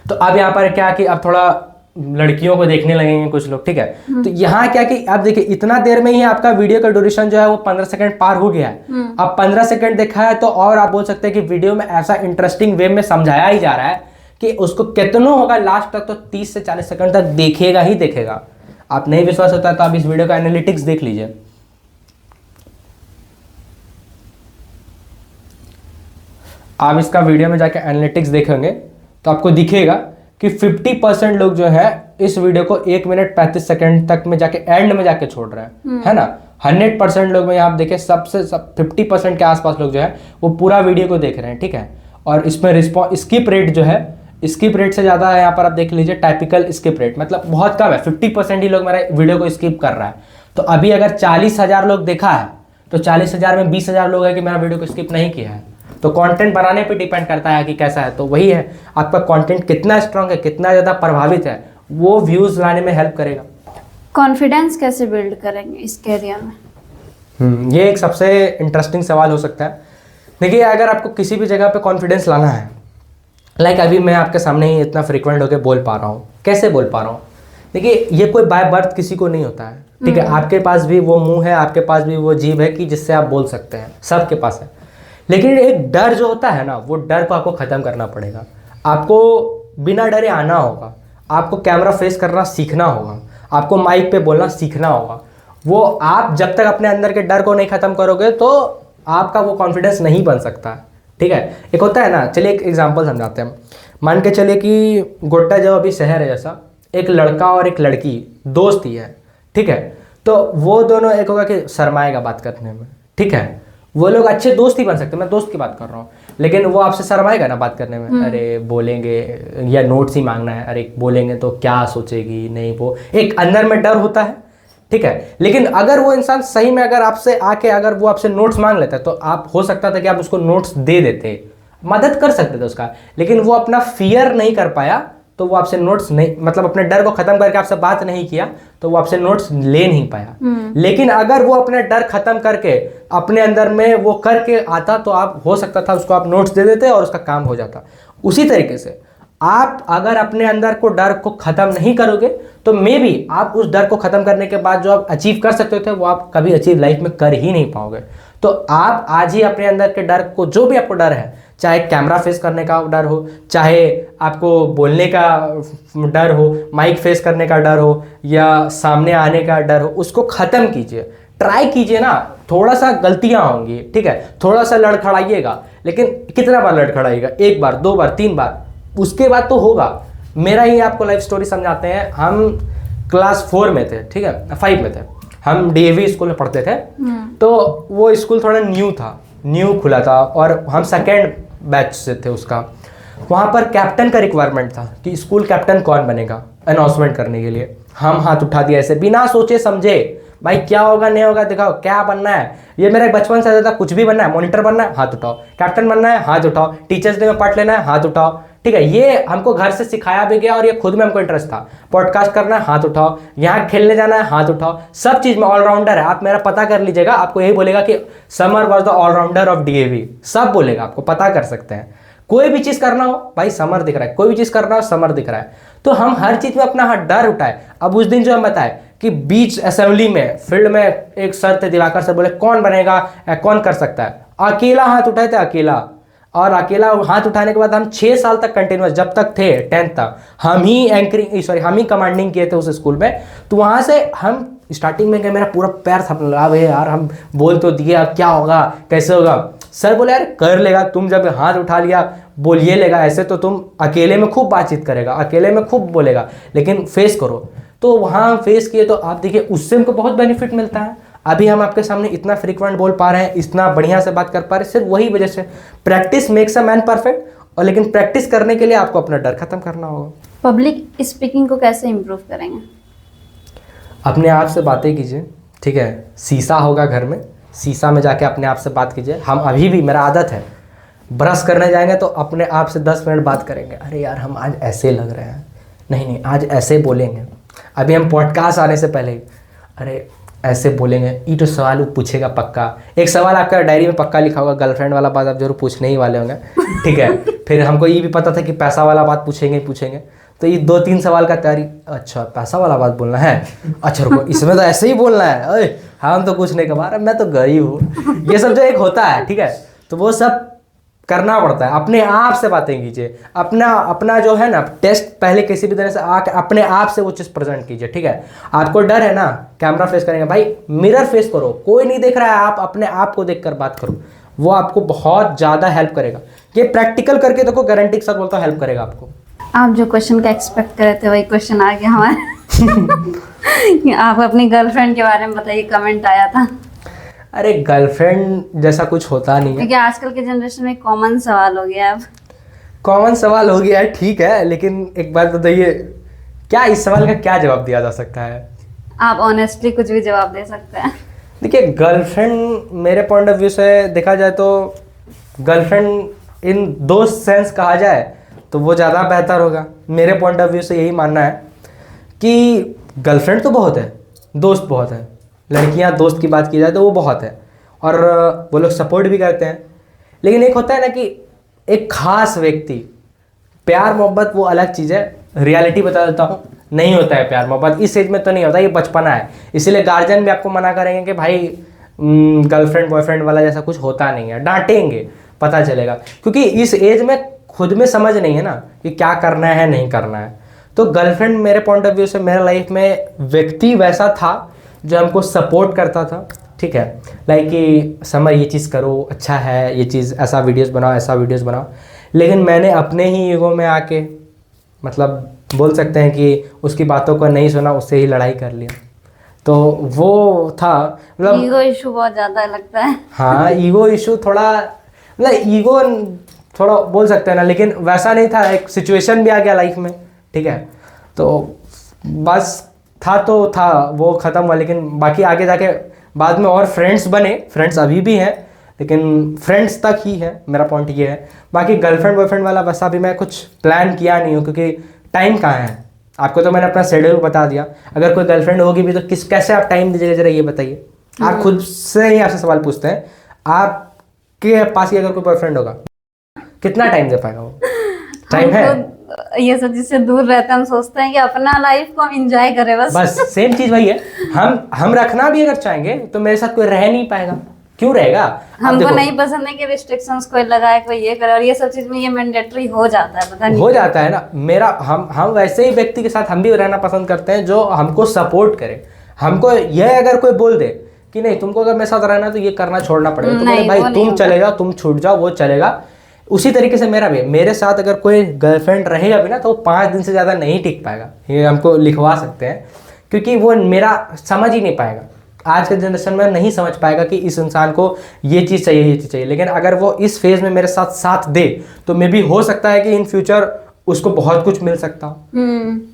तो अब यहाँ पर क्या कि अब थोड़ा लड़कियों को देखने लगेंगे कुछ लोग। ठीक है, तो यहाँ क्या कि आप देखिए इतना देर में ही आपका वीडियो का ड्यूरेशन जो है वो 15 सेकंड पार हो गया है। अब 15 सेकंड देखा है तो और आप बोल सकते हैं कि वीडियो में ऐसा इंटरेस्टिंग वे में समझाया ही जा रहा है कि उसको कितना होगा लास्ट तक तो 30 से 40 सेकंड तक देखेगा ही देखेगा। आप नहीं विश्वास होता तो आप इस वीडियो का एनालिटिक्स देख लीजिए। आप इसका वीडियो में जाके एनालिटिक्स देखेंगे तो आपको दिखेगा कि 50% लोग जो है इस वीडियो को 1 मिनट 35 सेकंड तक में जाके एंड में जाके छोड़ रहे हैं, है ना। 100% लोग में आप देखें सबसे 50% के आसपास लोग जो है वो पूरा वीडियो को देख रहे हैं। ठीक है, और इसमें रिस्पॉन्स स्किप रेट जो है, स्किप रेट से ज़्यादा है यहाँ पर आप देख लीजिए टाइपिकल स्किप रेट, मतलब बहुत कम है। 50% ही लोग मेरा वीडियो को स्किप कर रहा है। तो अभी अगर 40,000 लोग देखा है तो 40,000 में 20,000 लोग है कि मेरा वीडियो को स्किप नहीं किया है। तो कंटेंट बनाने पे डिपेंड करता है कि कैसा है। तो वही है, आपका कंटेंट कितना स्ट्रांग है, कितना ज़्यादा प्रभावित है, वो व्यूज़ लाने में हेल्प करेगा। कॉन्फिडेंस कैसे बिल्ड करेंगे इस एरिया में? ये एक सबसे इंटरेस्टिंग सवाल हो सकता है। देखिए, अगर आपको किसी भी जगह पे कॉन्फिडेंस लाना है, लाइक अभी मैं आपके सामने ही इतना फ्रिक्वेंट होकर बोल पा रहा हूँ, कैसे बोल पा रहा हूँ? देखिए, ये कोई बाय बर्थ किसी को नहीं होता है। ठीक है, आपके पास भी वो मुंह है, आपके पास भी वो जीभ है कि जिससे आप बोल सकते हैं, सबके पास है। लेकिन एक डर जो होता है ना, वो डर को आपको ख़त्म करना पड़ेगा। आपको बिना डरे आना होगा, आपको कैमरा फेस करना सीखना होगा, आपको माइक पे बोलना सीखना होगा। वो आप जब तक अपने अंदर के डर को नहीं ख़त्म करोगे तो आपका वो कॉन्फिडेंस नहीं बन सकता। ठीक है, एक होता है ना, चलिए एक एग्जांपल समझाते हैं। मान के चलिए कि गोड्डा जो अभी शहर है जैसा, एक लड़का और एक लड़की दोस्त ही है। ठीक है, तो वो दोनों एक होगा कि शर्माएगा बात करने में। ठीक है, वो लोग अच्छे दोस्त ही बन सकते हैं, मैं दोस्त की बात कर रहा हूँ, लेकिन वो आपसे शर्माएगा ना बात करने में, अरे बोलेंगे या नोट्स ही मांगना है, अरे बोलेंगे तो क्या सोचेगी, नहीं, वो एक अंदर में डर होता है, ठीक है। लेकिन अगर वो इंसान सही में अगर आपसे आके अगर वो आपसे नोट्स मांग लेता है तो आप हो सकता था कि आप उसको नोट्स दे देते, मदद कर सकते थे उसका, लेकिन वो अपना फियर नहीं कर पाया तो वो आपसे नोट्स नहीं, मतलब अपने डर को खत्म करके आपसे बात नहीं किया तो वो आपसे नोट्स ले नहीं पाया। लेकिन अगर वो अपने डर खत्म करके अपने अंदर में वो करके आता तो आप हो सकता था उसको आप नोट्स दे देते और उसका काम हो जाता। उसी तरीके से आप अगर अपने अंदर को डर को खत्म नहीं करोगे तो मे बी आप उस डर को खत्म करने के बाद जो आप अचीव कर सकते थे वो आप कभी अचीव लाइफ में कर ही नहीं पाओगे। तो आप आज ही अपने अंदर के डर को, जो भी आपको डर है, चाहे कैमरा फेस करने का डर हो, चाहे आपको बोलने का डर हो, माइक फेस करने का डर हो, या सामने आने का डर हो, उसको ख़त्म कीजिए, ट्राई कीजिए ना। थोड़ा सा गलतियां होंगी, ठीक है, थोड़ा सा लड़खड़ाइएगा, लेकिन कितना बार लड़खड़ाइएगा, 1 बार 2 बार 3 बार, उसके बाद तो होगा। मेरा ही आपको लाइफ स्टोरी समझाते हैं। हम क्लास 4 में थे, ठीक है, 5 में थे, हम डीएवी स्कूल में पढ़ते थे। तो वो स्कूल थोड़ा न्यू खुला था और हम सेकेंड बैच से थे उसका। वहाँ पर कैप्टन का रिक्वायरमेंट था कि स्कूल कैप्टन कौन बनेगा अनाउंसमेंट करने के लिए। हम हाथ उठा दिया ऐसे बिना सोचे समझे, भाई क्या होगा नहीं होगा दिखाओ, क्या बनना है। ये मेरा बचपन से था, कुछ भी बनना है, मॉनिटर बनना है हाथ उठाओ, कैप्टन बनना है हाथ उठाओ, टीचर्स डे में पार्ट लेना है हाथ उठाओ, ठीक है। ये हमको घर से सिखाया भी गया और ये खुद में हमको इंटरेस्ट था। पॉडकास्ट करना है हाथ उठाओ, यहाँ खेलने जाना है हाथ उठाओ, सब चीज़ में ऑलराउंडर है। आप मेरा पता कर लीजिएगा, आपको यही बोलेगा कि Samar was the allrounder of DAV, सब बोलेगा, आपको पता कर सकते हैं। कोई भी चीज़ करना हो भाई समर दिख रहा है, कोई भी चीज़ करना हो समर दिख रहा है। तो हम हर चीज़ में अपना हाथ डर उठाए। अब उस दिन जो हम बताए कि बीच असेंबली में फील्ड में एक सर थे, दिवाकर सर, बोले कौन बनेगा, कौन कर सकता है। अकेला हाथ उठाए थे, अकेला। और अकेला हाथ उठाने के बाद हम 6 साल तक कंटिन्यूस, जब तक थे 10th तक, हम ही कमांडिंग किए थे उस स्कूल में। तो वहाँ से हम स्टार्टिंग में गए, मेरा पूरा पैर थपने लगा, भाई यार हम बोल तो दिए, अब क्या होगा, कैसे होगा। सर बोले यार कर लेगा, तुम जब हाथ उठा लिया बोलिए लेगा, ऐसे तो तुम अकेले में खूब बातचीत करेगा, अकेले में खूब बोलेगा, लेकिन फेस करो। तो वहाँ फेस किए तो आप देखिए उससे हमको बहुत बेनिफिट मिलता है। अभी हम आपके सामने इतना फ्रीक्वेंट बोल पा रहे हैं, इतना बढ़िया से बात कर पा रहे हैं, सिर्फ वही वजह से। Practice makes a man perfect. और लेकिन प्रैक्टिस करने के लिए आपको अपना डर खत्म करना होगा। पब्लिक स्पीकिंग को कैसे इम्प्रूव करेंगे? अपने आप से बातें कीजिए, ठीक है। शीशा होगा घर में, शीशा में जाके अपने आप से बात कीजिए। हम अभी भी, मेरा आदत है, ब्रश करने जाएंगे तो अपने आप से 10 मिनट बात करेंगे, अरे यार हम आज ऐसे लग रहे हैं, नहीं आज ऐसे बोलेंगे। अभी हम पॉडकास्ट आने से पहले अरे ऐसे बोलेंगे, ये तो सवाल वो पूछेगा पक्का। एक सवाल आपका डायरी में पक्का लिखा होगा, गर्लफ्रेंड वाला बात आप जरूर पूछने ही वाले होंगे, ठीक है। फिर हमको ये भी पता था कि पैसा वाला बात पूछेंगे, तो ये 2-3 सवाल का तैयारी, अच्छा पैसा वाला बात बोलना है, अच्छा रुको इसमें तो ऐसे ही बोलना है, अरे हम तो कुछ नहीं कमा रहे, मैं तो गरीब हूँ, ये सब जो एक होता है, ठीक है। तो वो सब करना पड़ता है। अपने आप से बातें कीजिए, अपना जो है ना टेस्ट पहले किसी भी तरह से आके अपने आप से वो चीज़ प्रेजेंट कीजिए, ठीक है। आपको डर है ना कैमरा फेस करेंगे, भाई मिरर फेस करो, कोई नहीं देख रहा है, आप अपने आप को देखकर बात करो, वो आपको बहुत ज़्यादा हेल्प करेगा। ये प्रैक्टिकल करके देखो, गारंटी के साथ बोलता हूँ हेल्प करेगा आपको। आप जो क्वेश्चन का एक्सपेक्ट कर रहे थे वही क्वेश्चन आ गया हमारे। आप अपनी गर्लफ्रेंड के बारे में बताइए, कमेंट आया था। अरे गर्लफ्रेंड जैसा कुछ होता नहीं है, क्योंकि आजकल के जनरेशन में कॉमन सवाल हो गया। अब कॉमन सवाल हो गया है, ठीक है, लेकिन एक बात बताइए, क्या इस सवाल का क्या जवाब दिया जा सकता है? आप ऑनेस्टली कुछ भी जवाब दे सकते हैं। देखिए गर्लफ्रेंड मेरे पॉइंट ऑफ व्यू से देखा जाए तो गर्लफ्रेंड इन दो सेंस कहा जाए तो वो ज़्यादा बेहतर होगा। मेरे पॉइंट ऑफ व्यू से यही मानना है कि गर्लफ्रेंड तो बहुत है, दोस्त बहुत है, लड़कियां दोस्त की बात की जाए तो वो बहुत है और वो लोग सपोर्ट भी करते हैं। लेकिन एक होता है ना कि एक खास व्यक्ति, प्यार मोहब्बत वो अलग चीज़ है। रियलिटी बता देता हूँ, नहीं होता है प्यार मोहब्बत इस एज में, तो नहीं होता, ये बचपना है। इसीलिए गार्जियन भी आपको मना करेंगे कि भाई गर्लफ्रेंड बॉयफ्रेंड वाला जैसा कुछ होता नहीं है, डांटेंगे, पता चलेगा, क्योंकि इस एज में खुद में समझ नहीं है ना कि क्या करना है नहीं करना है। तो गर्लफ्रेंड मेरे पॉइंट ऑफ व्यू से मेरे लाइफ में व्यक्ति वैसा था जो हमको सपोर्ट करता था, ठीक है। लाइक कि समर ये चीज़ करो, अच्छा है ये चीज़, ऐसा वीडियोस बनाओ, ऐसा वीडियोस बनाओ। लेकिन मैंने अपने ही ईगो में आके, मतलब बोल सकते हैं कि उसकी बातों को नहीं सुना, उससे ही लड़ाई कर लिया। तो वो था मतलब ईगो इशू बहुत ज्यादा लगता है। हाँ, ईगो इशू थोड़ा, मतलब ईगो थोड़ा बोल सकते हैं ना, लेकिन वैसा नहीं था, एक सिचुएशन भी आ गया लाइफ में, ठीक है। तो बस था तो था, वो ख़त्म हुआ। लेकिन बाकी आगे जाके बाद में और फ्रेंड्स बने, फ्रेंड्स अभी भी हैं, लेकिन फ्रेंड्स तक ही है, मेरा पॉइंट ये है। बाकी गर्लफ्रेंड बॉयफ्रेंड वाला वैसा भी मैं कुछ प्लान किया नहीं हूँ, क्योंकि टाइम कहाँ है। आपको तो मैंने अपना शेड्यूल बता दिया। अगर कोई गर्लफ्रेंड होगी भी तो कैसे आप टाइम दीजिएगा, जरा ये बताइए। आप खुद से ही आपसे सवाल पूछते हैं, आपके पास ही अगर कोई बॉयफ्रेंड होगा, कितना टाइम दे पाएगा वो? टाइम है? तो ये सब चीज से दूर रहते हैं, हम सोचते हैं कि अपना लाइफ को हम इंजॉय करें बस। सेम चीज वही है। हम रखना भी अगर चाहेंगे तो मेरे साथ कोई रह नहीं पाएगा। क्यों रहेगा? हमको नहीं पसंद है कि रिस्ट्रिक्शंस कोई लगाए, कोई ये करे, और ये सब चीज में ये मैंडेटरी हो जाता है, पता नहीं हो जाता है ना। मेरा हम वैसे ही व्यक्ति के साथ हम भी रहना पसंद करते हैं जो हमको सपोर्ट करे। हमको यह अगर कोई बोल दे कि नहीं तुमको अगर मेरे साथ रहना है तो ये करना छोड़ना पड़ेगा, तो बोले भाई तुम चले जाओ, तुम छूट जाओ, वो चलेगा। उसी तरीके से मेरा भी, मेरे साथ अगर कोई गर्लफ्रेंड रहेगा भी ना तो 5 दिन से ज़्यादा नहीं टिक पाएगा, ये हमको लिखवा सकते हैं, क्योंकि वो मेरा समझ ही नहीं पाएगा। आज के जनरेशन में नहीं समझ पाएगा कि इस इंसान को ये चीज़ चाहिए, ये चीज़ चाहिए। लेकिन अगर वो इस फेज में मेरे साथ साथ दे तो मे भी हो सकता है कि इन फ्यूचर उसको बहुत कुछ मिल सकता हो,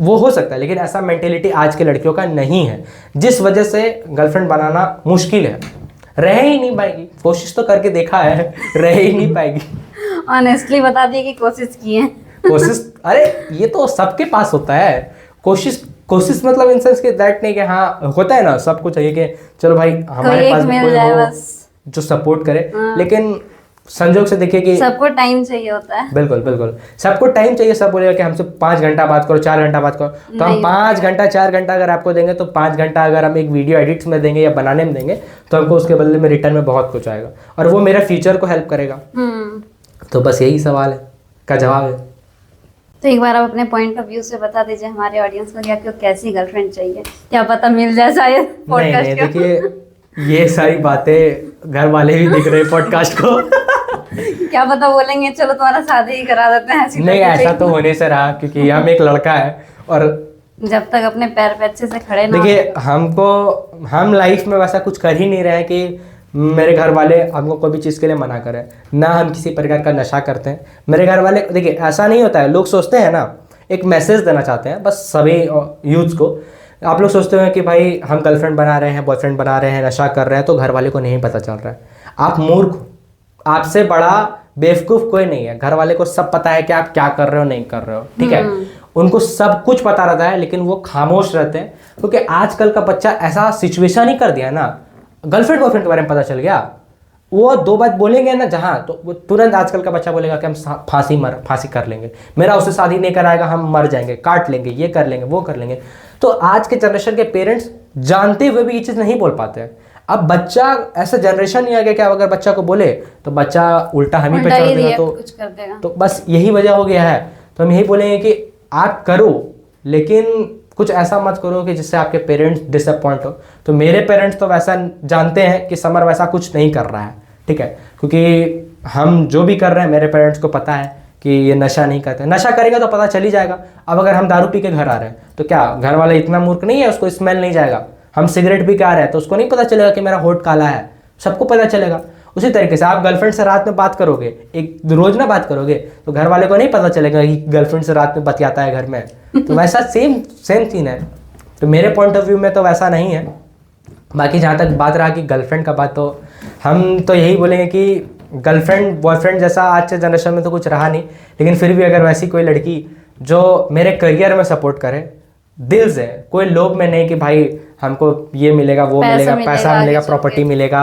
वो हो सकता है। लेकिन ऐसा मेंटेलिटी आज के लड़कियों का नहीं है, जिस वजह से गर्लफ्रेंड बनाना मुश्किल है। रह ही नहीं पाएगी, कोशिश तो करके देखा है, रह ही नहीं पाएगी। ऑनेस्टली बता दिए कि कोशिश की है। कोशिश, अरे ये तो सबके पास होता है। कोशिश मतलब इन सेंस कि दैट नहीं कि हाँ होता है ना, सबको चाहिए कि चलो भाई हमारे पास भी कोई हो जो सपोर्ट करे। लेकिन संजोग से देखिए कि सबको टाइम चाहिए होता है। बिल्कुल बिल्कुल, सबको टाइम चाहिए। सब बोलेगा कि हमसे 5 घंटा बात करो, 4 घंटा बात करो, तो हम 5 घंटा 4 घंटा अगर आपको देंगे तो 5 घंटा अगर हम एक वीडियो एडिट्स में देंगे या बनाने में देंगे तो हमको उसके बदले में रिटर्न में बहुत कुछ आएगा, और वो मेरा फ्यूचर को हेल्प करेगा। तो बस यही सवाल है का जवाब है। तो एक बार आप अपने पॉइंट ऑफ व्यू से बता दीजिए हमारे ऑडियंस को कि आपको कैसी गर्लफ्रेंड चाहिए, क्या पता मिल जाए शायद पॉडकास्ट। नहीं, देखिए ये सारी बातें घर वाले भी देख रहे हैं पॉडकास्ट को। क्या पता बोलेंगे चलो तुम्हारा शादी ही करा देते हैं। नहीं, ऐसा तो होने से रहा, क्योंकि हम एक लड़का है और जब तक अपने पैर पे अच्छे से खड़े ना देखिए हम लाइफ में वैसा कुछ कर ही नहीं रहे हैं कि मेरे घर वाले हमको कोई भी चीज़ के लिए मना करें। ना हम किसी प्रकार का नशा करते हैं। मेरे घर वाले, देखिए ऐसा नहीं होता है, लोग सोचते हैं ना, एक मैसेज देना चाहते हैं बस सभी यूथ्स को। आप लोग सोचते हैं कि भाई हम गर्लफ्रेंड बना रहे हैं, बॉयफ्रेंड बना रहे हैं, नशा कर रहे हैं, तो घर वाले को नहीं पता चल रहा है। आप मूर्ख, आपसे बड़ा बेवकूफ़ कोई नहीं है। घर वाले को सब पता है कि आप क्या कर रहे हो, नहीं कर रहे हो, ठीक है। उनको सब कुछ पता रहता है, लेकिन वो खामोश रहते हैं, क्योंकि आजकल का बच्चा ऐसा सिचुएशन ही कर दिया ना, गर्लफ्रेंड बॉयफ्रेंड के बारे में पता चल गया, वो 2 बात बोलेंगे ना जहाँ, तो वो तुरंत आजकल का बच्चा बोलेगा कि हम फांसी कर लेंगे, मेरा उससे शादी नहीं कराएगा, हम मर जाएंगे, काट लेंगे, ये कर लेंगे, वो कर लेंगे। तो आज के जनरेशन के पेरेंट्स जानते हुए भी ये चीज़ नहीं बोल पाते हैं। अब बच्चा, ऐसा जनरेशन नहीं आ गया कि अगर बच्चा को बोले तो बच्चा उल्टा हम ही पे चढ़ देगा, तो बस यही वजह हो गया है। तो हम यही बोलेंगे कि आप करो, लेकिन कुछ ऐसा मत करो कि जिससे आपके पेरेंट्स डिसअपॉइंट हो। तो मेरे पेरेंट्स तो वैसा जानते हैं कि समर वैसा कुछ नहीं कर रहा है, ठीक है, क्योंकि हम जो भी कर रहे हैं मेरे पेरेंट्स को पता है कि ये नशा नहीं करते। नशा करेगा तो पता चल ही जाएगा। अब अगर हम दारू पी के घर आ रहे हैं तो क्या घर वाला इतना मूर्ख नहीं है, उसको स्मेल नहीं जाएगा। हम सिगरेट पी के आ रहे हैं तो उसको नहीं पता चलेगा कि मेरा होठ काला है, सबको पता चलेगा। उसी तरीके से आप गर्लफ्रेंड से रात में बात करोगे, एक रोज ना बात करोगे, तो घर वाले को नहीं पता चलेगा कि गर्लफ्रेंड से रात में बतियाता है घर में। तो वैसा सेम सीन है। तो मेरे पॉइंट ऑफ व्यू में तो वैसा नहीं है। बाकी जहाँ तक बात रहा कि गर्लफ्रेंड का बात, तो हम तो यही बोलेंगे कि गर्लफ्रेंड बॉयफ्रेंड जैसा आज के जनरेशन में तो कुछ रहा नहीं, लेकिन फिर भी अगर वैसी कोई लड़की जो मेरे करियर में सपोर्ट करे दिल से, कोई लोभ में नहीं कि भाई हमको ये मिलेगा, वो मिलेगा, पैसा मिलेगा, प्रॉपर्टी मिलेगा,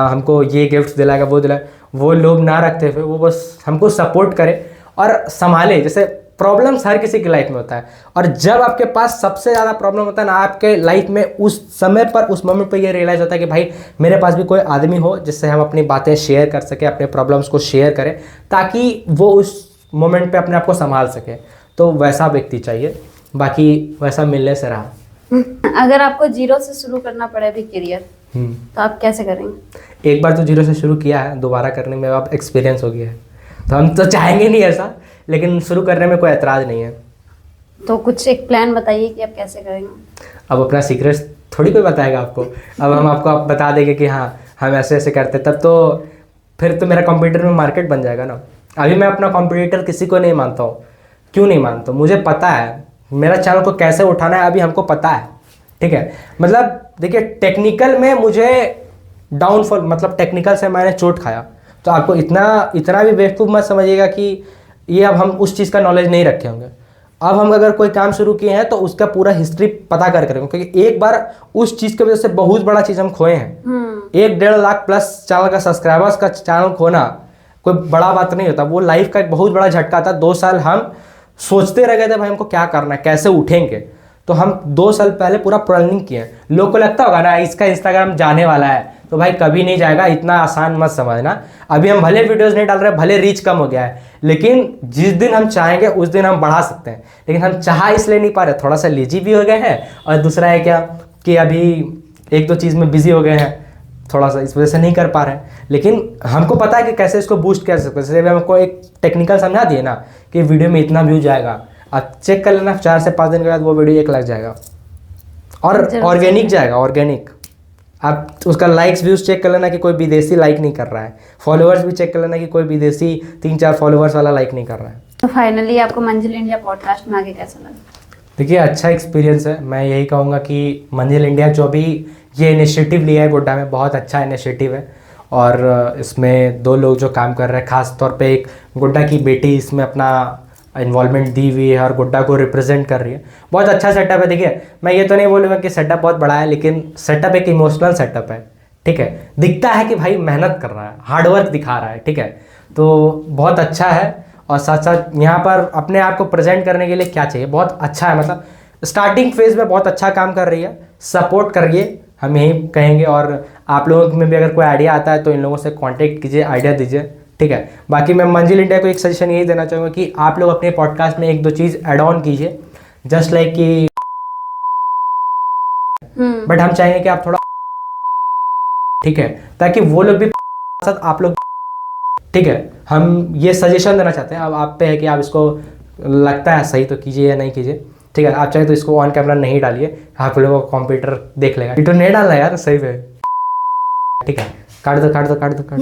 हमको ये गिफ्ट दिलाएगा, वो दिलाएगा, वो लोभ ना रखते हुए वो बस हमको सपोर्ट करे और संभाले। जैसे प्रॉब्लम्स हर किसी की लाइफ में होता है, और जब आपके पास सबसे ज़्यादा प्रॉब्लम होता है ना आपके लाइफ में, उस समय पर, उस मोमेंट पर ये रियलाइज़ होता है कि भाई मेरे पास भी कोई आदमी हो जिससे हम अपनी बातें शेयर कर सके, अपने प्रॉब्लम्स को शेयर करें, ताकि वो उस मोमेंट पे अपने आप को संभाल सके। तो वैसा व्यक्ति चाहिए। बाकी वैसा मिलने से रहा। अगर आपको 0 से शुरू करना पड़े अभी करियर, तो आप कैसे करेंगे? एक बार तो 0 से शुरू किया है, दोबारा करने में अब एक्सपीरियंस हो गया है, तो हम तो चाहेंगे नहीं ऐसा, लेकिन शुरू करने में कोई एतराज़ नहीं है। तो कुछ एक प्लान बताइए कि आप कैसे करेंगे। अब अपना सीक्रेट थोड़ी कोई बताएगा आपको। अब हम आपको बता देंगे कि हाँ हम ऐसे ऐसे करते, तब तो फिर तो मेरा कंप्यूटर में मार्केट बन जाएगा ना। अभी मैं अपना कंप्यूटर किसी को नहीं मानता हूँ। क्यों नहीं मानता हूँ? मुझे पता है मेरा चैनल को कैसे उठाना है, अभी हमको पता है, ठीक है। मतलब देखिए टेक्निकल में मुझे डाउनफॉल, मतलब टेक्निकल से मैंने चोट खाया, तो आपको इतना भी बेवकूफ़ मत समझिएगा कि ये अब हम उस चीज़ का नॉलेज नहीं रखे होंगे। अब हम अगर कोई काम शुरू किए हैं तो उसका पूरा हिस्ट्री पता कर करेंगे, क्योंकि एक बार उस चीज़ की वजह से बहुत बड़ा चीज़ हम खोए हैं। 1-1.5 लाख प्लस चैनल का सब्सक्राइबर्स का चैनल खोना कोई बड़ा बात नहीं होता, वो लाइफ का एक बहुत बड़ा झटका था। 2 साल हम सोचते रह गए थे भाई हमको क्या करना है, कैसे उठेंगे, तो हम 2 साल पहले पूरा प्लानिंग किए। लोगों को लगता होगा ना इसका इंस्टाग्राम जाने वाला है, तो भाई कभी नहीं जाएगा, इतना आसान मत समझना। अभी हम भले वीडियोस नहीं डाल रहे, भले रीच कम हो गया है, लेकिन जिस दिन हम चाहेंगे उस दिन हम बढ़ा सकते हैं। लेकिन हम चाह इसलिए नहीं पा रहे, थोड़ा सा लेजी भी हो गए हैं, और दूसरा है क्या कि अभी 1-2 चीज़ में बिजी हो गए हैं, थोड़ा सा इस वजह से नहीं कर पा रहे हैं। लेकिन हमको पता है कि कैसे इसको बूस्ट कर सकते हैं। जैसे हमको एक टेक्निकल समझा दिए ना कि वीडियो में इतना व्यू जाएगा, आप चेक कर लेना 4 से 5 दिन के बाद वो वीडियो 1 लाख जाएगा, और ऑर्गेनिक जाएगा, ऑर्गेनिक। आप उसका लाइक्स व्यूज चेक कर लेना कि कोई विदेशी लाइक नहीं कर रहा है, फॉलोअर्स भी चेक कर लेना कि कोई विदेशी 3-4 फॉलोअर्स वाला लाइक नहीं कर रहा है। तो फाइनली आपको मंजिल इंडिया पॉडकास्ट में आके कैसा लगा? देखिए अच्छा एक्सपीरियंस है। मैं यही कहूँगा कि मंजिल इंडिया जो भी ये इनिशिएटिव लिया है गोड्डा में, बहुत अच्छा इनिशिएटिव है। और इसमें 2 लोग जो काम कर रहे हैं, ख़ास तौर पे एक गोड्डा की बेटी इसमें अपना इन्वॉल्वमेंट दी हुई है और गोड्डा को रिप्रेजेंट कर रही है। बहुत अच्छा सेटअप है। देखिए मैं ये तो नहीं बोलूँगा कि सेटअप बहुत बड़ा है, लेकिन सेटअप एक इमोशनल सेटअप है, ठीक है। दिखता है कि भाई मेहनत कर रहा है, हार्डवर्क दिखा रहा है, ठीक है। तो बहुत अच्छा है। और साथ साथ यहाँ पर अपने आप को प्रेजेंट करने के लिए क्या चाहिए, बहुत अच्छा है। मतलब स्टार्टिंग फेज़ में बहुत अच्छा काम कर रही है, सपोर्ट करिए, हम यही कहेंगे। और आप लोगों में भी अगर कोई आइडिया आता है तो इन लोगों से कांटेक्ट कीजिए, आइडिया दीजिए, ठीक है। बाकी मैं मंजिल इंडिया को एक सजेशन यही देना चाहूँगा कि आप लोग अपने पॉडकास्ट में 1-2 चीज़ ऐड ऑन कीजिए, जस्ट लाइक कि बट हम चाहेंगे कि आप थोड़ा, ठीक है, ताकि वो लोग भी साथ आप लोग, ठीक है। हम ये सजेशन देना चाहते हैं। अब आप पे है कि आप इसको लगता है सही तो कीजिए या नहीं कीजिए, ठीक है। आप चाहे तो इसको ऑन कैमरा नहीं डालिए, आप लोगों को कंप्यूटर देख लेगा। वीडियो नहीं डालना यार, सही है, ठीक है। काट दो।